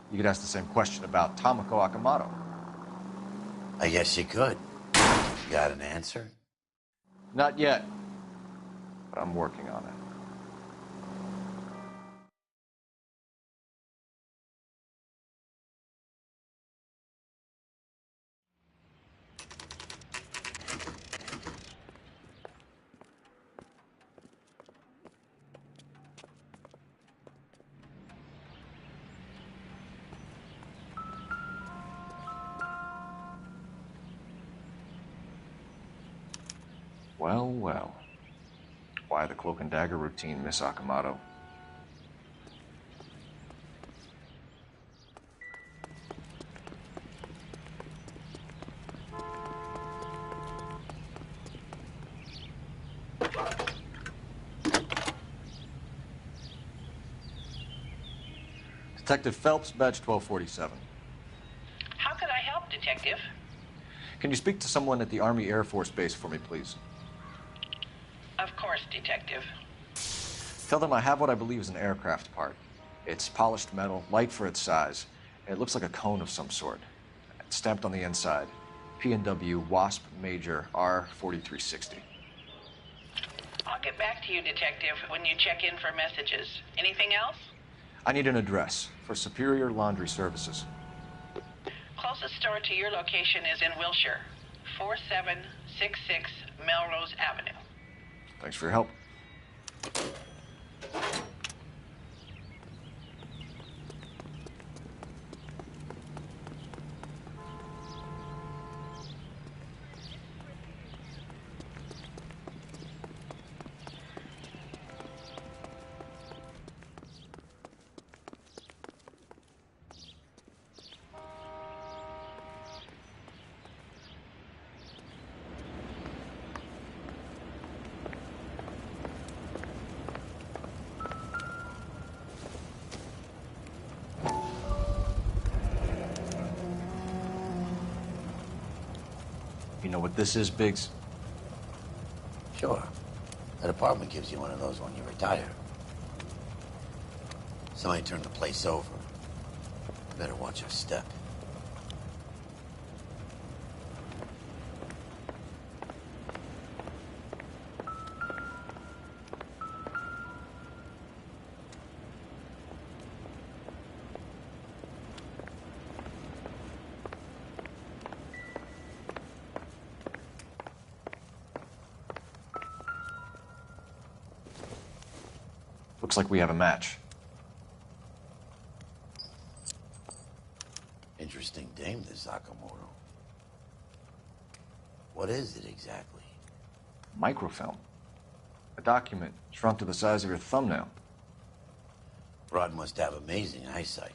Speaker 7: You could ask the same question about Tomoko Akamoto.
Speaker 14: I guess you could. Got an answer?
Speaker 7: Not yet, but I'm working on it. Well, well. Why the cloak and dagger routine, Miss Akamoto? Detective Phelps, badge 1247.
Speaker 20: How can I help, Detective?
Speaker 7: Can you speak to someone at the Army Air Force Base for me, please?
Speaker 20: Of course, Detective.
Speaker 7: Tell them I have what I believe is an aircraft part. It's polished metal, light for its size, and it looks like a cone of some sort. It's stamped on the inside. P&W Wasp Major R4360.
Speaker 20: I'll get back to you, Detective, when you check in for messages. Anything else?
Speaker 7: I need an address for Superior Laundry Services.
Speaker 20: Closest store to your location is in Wilshire, 4766 Melrose Avenue.
Speaker 7: Thanks for your help. You know what this is, Biggs?
Speaker 14: Sure. That apartment gives you one of those when you retire. Somebody turned the place over. Better watch our step.
Speaker 7: Looks like we have a match.
Speaker 14: Interesting dame, this Sakamoto. What is it exactly?
Speaker 7: Microfilm. A document shrunk to the size of your thumbnail.
Speaker 14: Broad must have amazing eyesight.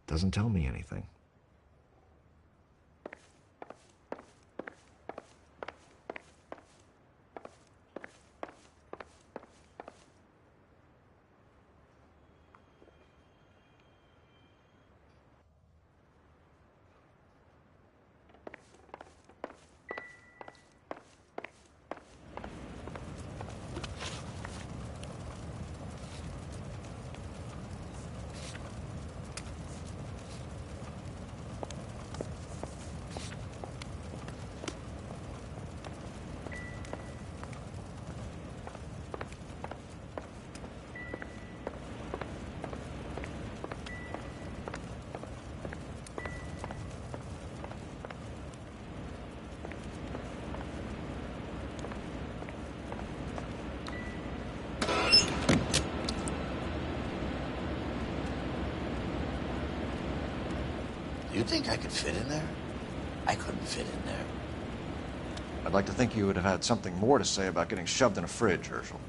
Speaker 7: Doesn't tell me anything.
Speaker 14: You think I could fit in there? I couldn't fit in there.
Speaker 7: I'd like to think you would have had something more to say about getting shoved in a fridge, Herschel.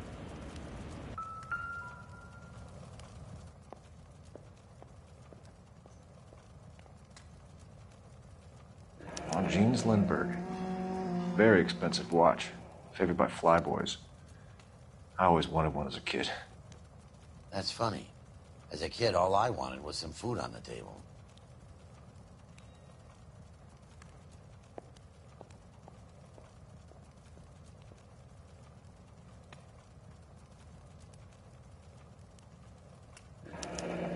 Speaker 7: Longines Lindbergh. Very expensive watch. Favored by flyboys. I always wanted one as a kid.
Speaker 14: That's funny. As a kid, all I wanted was some food on the table.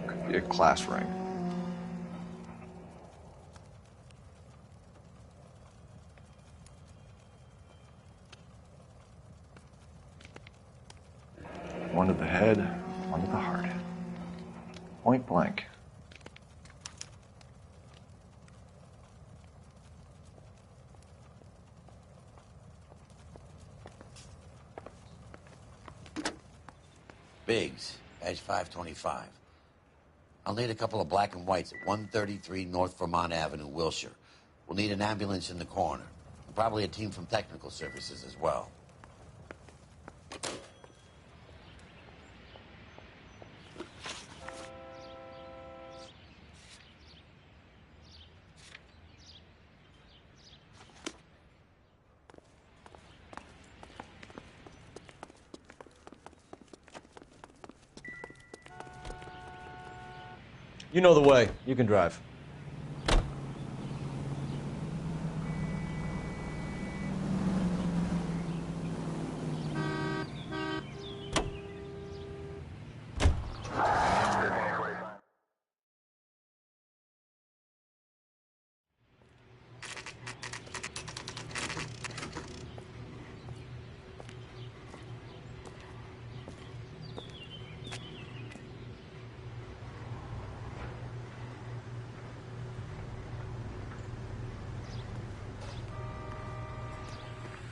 Speaker 7: Could be a class ring. One to the head, one to the heart. Point blank.
Speaker 14: Biggs, badge 525. I'll need a couple of black and whites at 133 North Vermont Avenue, Wilshire. We'll need an ambulance in the corner. Probably a team from technical services as well.
Speaker 7: You know the way. You can drive.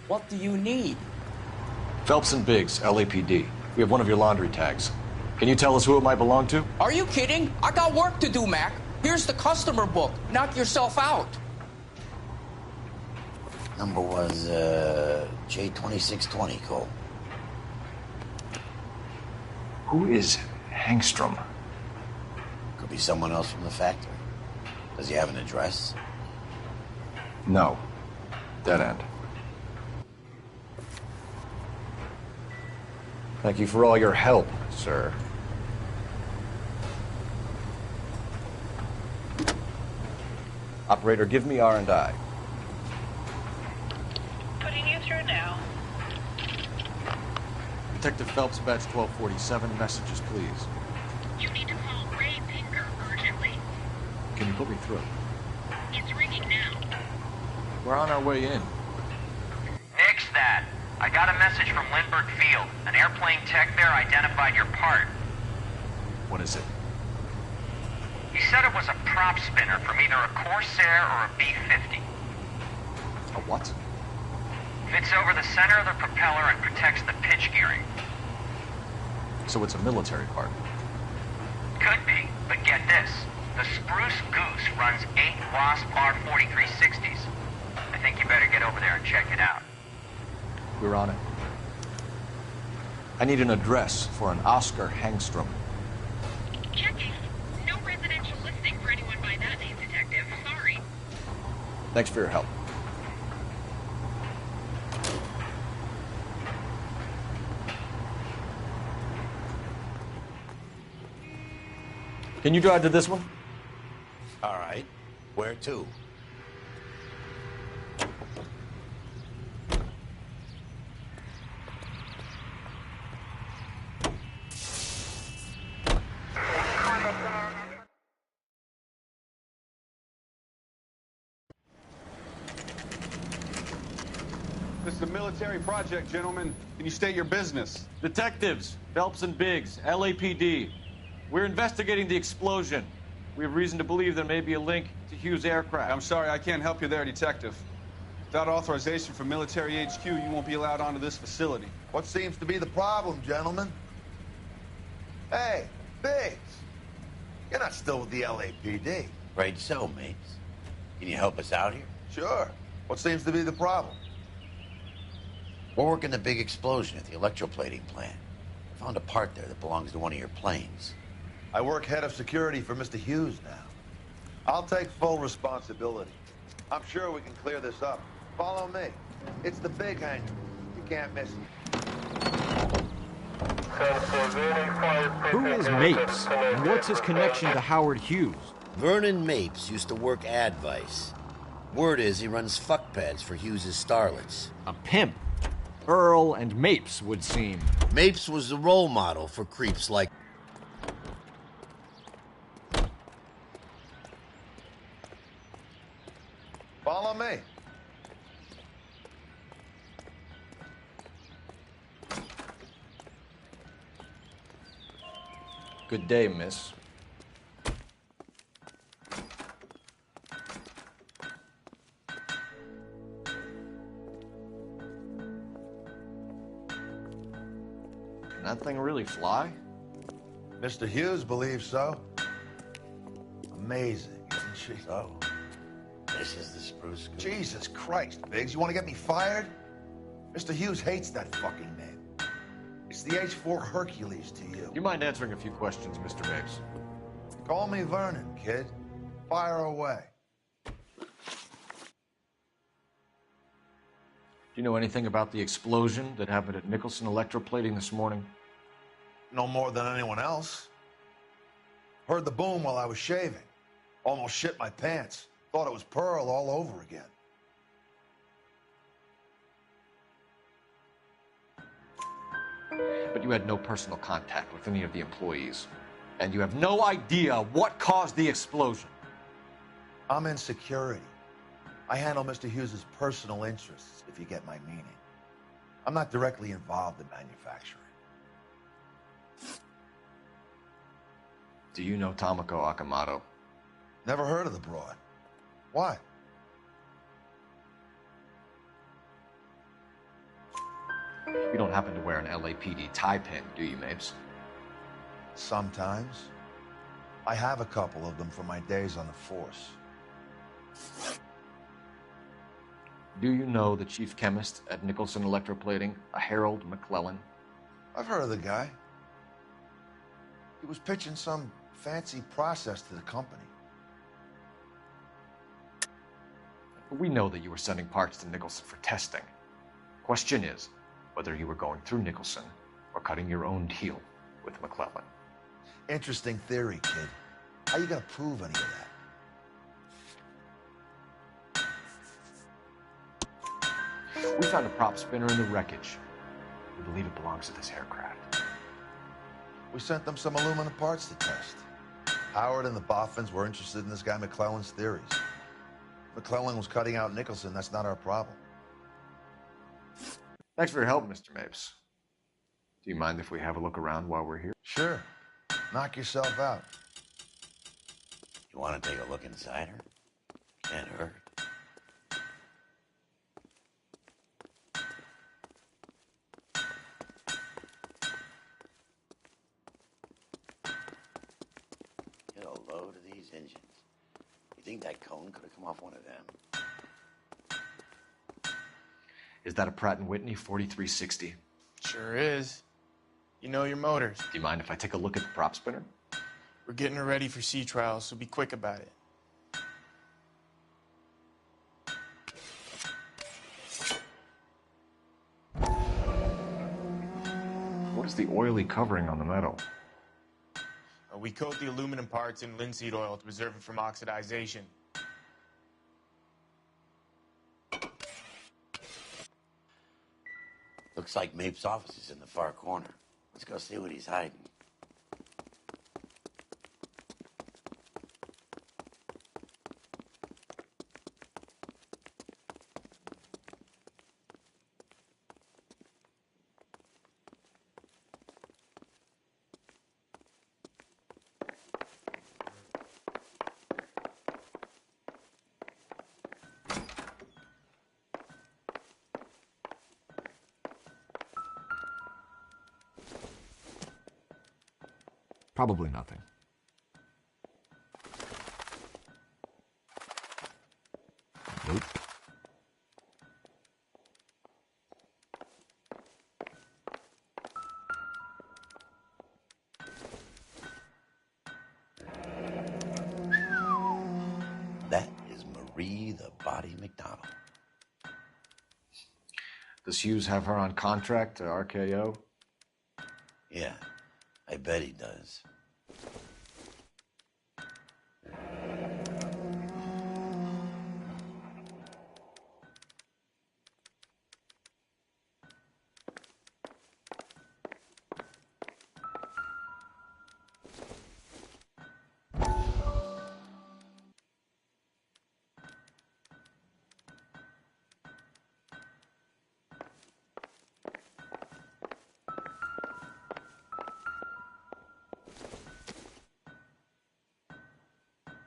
Speaker 11: What do you need?
Speaker 7: Phelps and Biggs, LAPD. We have one of your laundry tags. Can you tell us who it might belong to?
Speaker 11: Are you kidding? I got work to do, Mac. Here's the customer book. Knock yourself out.
Speaker 14: Number was, J2620, Cole.
Speaker 7: Who is Hangstrom?
Speaker 14: Could be someone else from the factory. Does he have an address?
Speaker 7: No. Dead end. Thank you for all your help, sir. Operator, give me R&I.
Speaker 20: Putting you through now.
Speaker 7: Detective Phelps, badge 1247. Messages, please.
Speaker 20: You need to call Ray Pinker urgently.
Speaker 7: Can you put me through?
Speaker 20: It's ringing now.
Speaker 7: We're on our way in.
Speaker 3: Nix that. I got a message from Lindbergh Field. An airplane tech there identified your part.
Speaker 7: What is it?
Speaker 3: He said it was a prop spinner from either a Corsair or a B-50.
Speaker 7: A what?
Speaker 3: Fits over the center of the propeller and protects the pitch gearing.
Speaker 7: So it's a military part.
Speaker 3: Could be, but get this. The Spruce Goose runs 8 Wasp R-4360s. I think you better get over there and check it out.
Speaker 7: We're on it. I need an address for an Oscar Hangstrom.
Speaker 20: Checking. No residential listing for anyone by that name, Detective. Sorry.
Speaker 7: Thanks for your help. Can you drive to this one?
Speaker 14: All right. Where to?
Speaker 16: This is a military project, gentlemen. Can you state your business?
Speaker 7: Detectives, Phelps and Biggs, LAPD. We're investigating the explosion. We have reason to believe there may be a link to Hughes' aircraft.
Speaker 16: I'm sorry, I can't help you there, Detective. Without authorization from military HQ, you won't be allowed onto this facility.
Speaker 21: What seems to be the problem, gentlemen? Hey, Biggs. You're not still with the LAPD.
Speaker 14: Afraid so, mates. Can you help us out here?
Speaker 21: Sure. What seems to be the problem?
Speaker 14: We're working the big explosion at the electroplating plant. I found a part there that belongs to one of your planes.
Speaker 21: I work head of security for Mr. Hughes now. I'll take full responsibility. I'm sure we can clear this up. Follow me. It's the big hangar. You can't miss it.
Speaker 17: Who is Mapes, and what's his connection to Howard Hughes?
Speaker 14: Vernon Mapes used to work advice. Word is he runs fuck pads for Hughes' starlets.
Speaker 17: A pimp. Earl and Mapes would seem.
Speaker 14: Mapes was the role model for creeps like...
Speaker 21: Follow me.
Speaker 7: Good day, miss. Can that thing really fly?
Speaker 21: Mr. Hughes believes so. Amazing, isn't she?
Speaker 14: So, This is the spruce scoop.
Speaker 21: Jesus Christ, Biggs, you want to get me fired? Mr. Hughes hates that fucking name. It's the H4 Hercules to you.
Speaker 7: Do you mind answering a few questions, Mr. Mapes?
Speaker 21: Call me Vernon, kid. Fire away.
Speaker 7: Do you know anything about the explosion that happened at Nicholson Electroplating this morning?
Speaker 21: No more than anyone else. Heard the boom while I was shaving. Almost shit my pants. Thought it was Pearl all over again.
Speaker 7: But you had no personal contact with any of the employees. And you have no idea what caused the explosion.
Speaker 21: I'm in security. I handle Mr. Hughes' personal interests, if you get my meaning. I'm not directly involved in manufacturing.
Speaker 7: Do you know Tomoko Akamoto?
Speaker 21: Never heard of the broad. Why?
Speaker 7: You don't happen to wear an LAPD tie pin, do you, Mapes?
Speaker 21: Sometimes. I have a couple of them from my days on the force.
Speaker 7: Do you know the chief chemist at Nicholson Electroplating, a Harold McClellan?
Speaker 21: I've heard of the guy. He was pitching some fancy process to the company.
Speaker 7: We know that you were sending parts to Nicholson for testing. Question is whether you were going through Nicholson or cutting your own deal with McClellan.
Speaker 21: Interesting theory, kid. How you gonna prove any of that?
Speaker 7: We found a prop spinner in the wreckage. We believe it belongs to this aircraft.
Speaker 21: We sent them some aluminum parts to test. Howard and the Boffins were interested in this guy McClellan's theories. McClellan was cutting out Nicholson. That's not our problem.
Speaker 7: Thanks for your help, Mr. Mapes. Do you mind if we have a look around while we're here?
Speaker 21: Sure. Knock yourself out.
Speaker 14: You want to take a look inside her? Can't hurt. Get a load of these engines. You think that cone could have come off one of them?
Speaker 7: Is that a Pratt & Whitney 4360?
Speaker 6: Sure is. You know your motors.
Speaker 7: Do you mind if I take a look at the prop spinner?
Speaker 6: We're getting her ready for sea trials, so be quick about it.
Speaker 7: What is the oily covering on the metal?
Speaker 6: We coat the aluminum parts in linseed oil to preserve it from oxidization.
Speaker 14: Looks like Mapes' office is in the far corner. Let's go see what he's hiding.
Speaker 7: Probably nothing. Nope.
Speaker 14: That is Marie the Body McDonald.
Speaker 7: Does Hughes have her on contract to RKO?
Speaker 14: Yeah, I bet he does.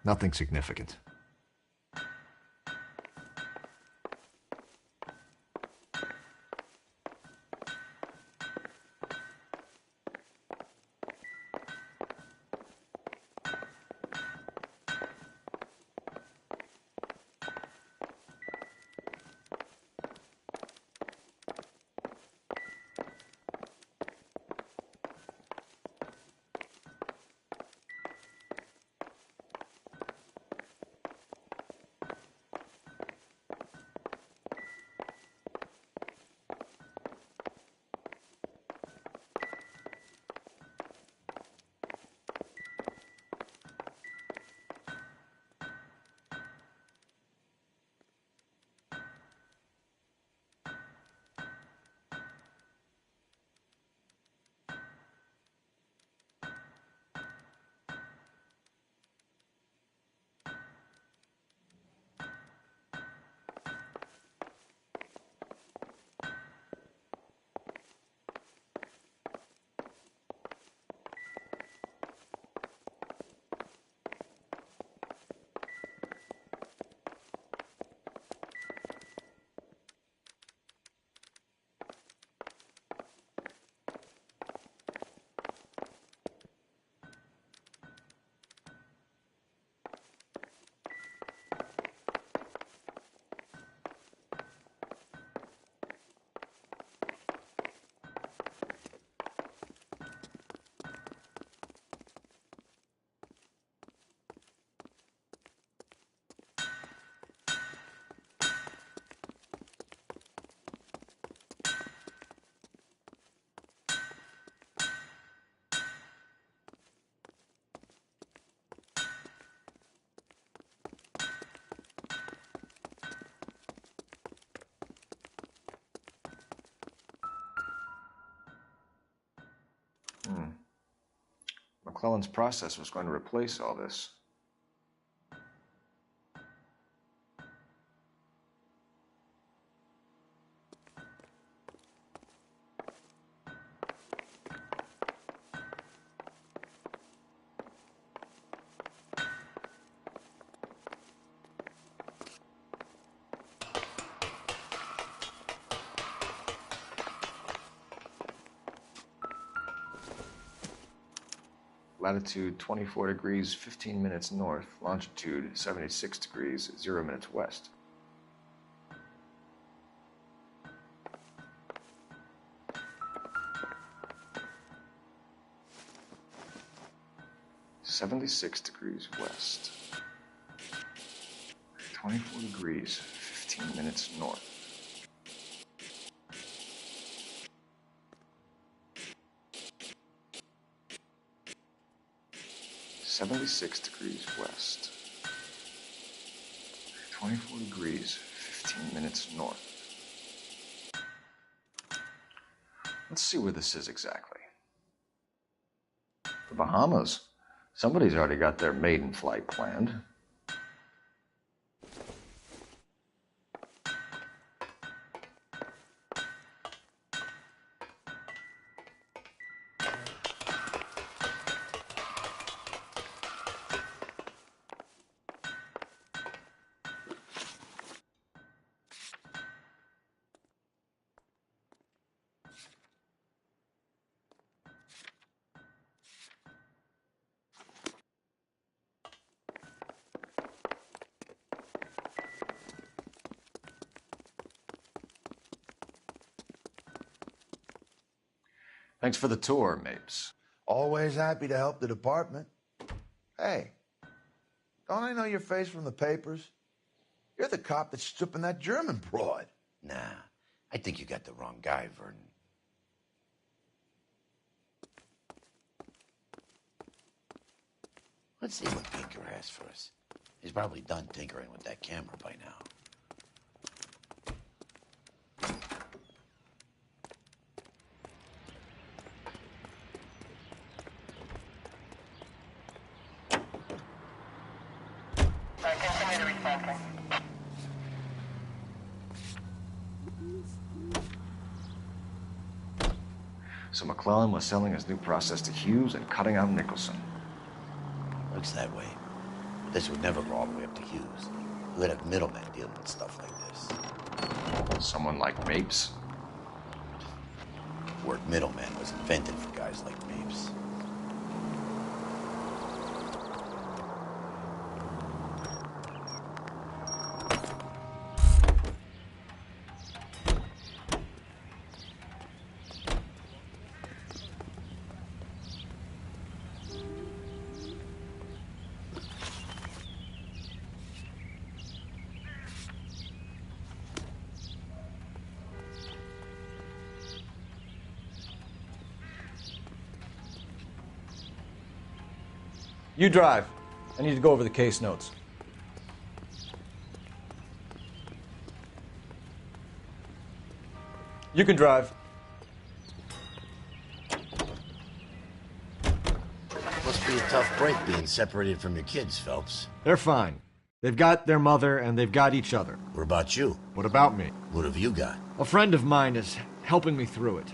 Speaker 7: Nothing significant. McClellan's process was going to replace all this. Latitude 24 degrees, 15 minutes north. Longitude 76 degrees, 0 minutes west. (76°W), 24 degrees, 15 minutes north. (76°W), 24 degrees, 15 minutes north. Let's see where this is exactly. The Bahamas. Somebody's already got their maiden flight planned. Thanks for the tour, Mapes.
Speaker 21: Always happy to help the department. Hey, don't I know your face from the papers? You're the cop that's stripping that German broad.
Speaker 14: Nah, I think you got the wrong guy, Vernon. Let's see what Pinker has for us. He's probably done tinkering with that camera by now.
Speaker 7: So McClellan was selling his new process to Hughes and cutting out Nicholson.
Speaker 14: Looks that way. But this would never go all the way up to Hughes. We'd have middlemen dealing with stuff like this.
Speaker 7: Someone like Mapes?
Speaker 14: The word middleman was invented for guys like Mapes.
Speaker 7: You drive. I need to go over the case notes. You can drive.
Speaker 14: Must be a tough break being separated from your kids, Phelps.
Speaker 17: They're fine. They've got their mother and they've got each other.
Speaker 14: What about you?
Speaker 17: What about me?
Speaker 14: What have you got?
Speaker 17: A friend of mine is helping me through it.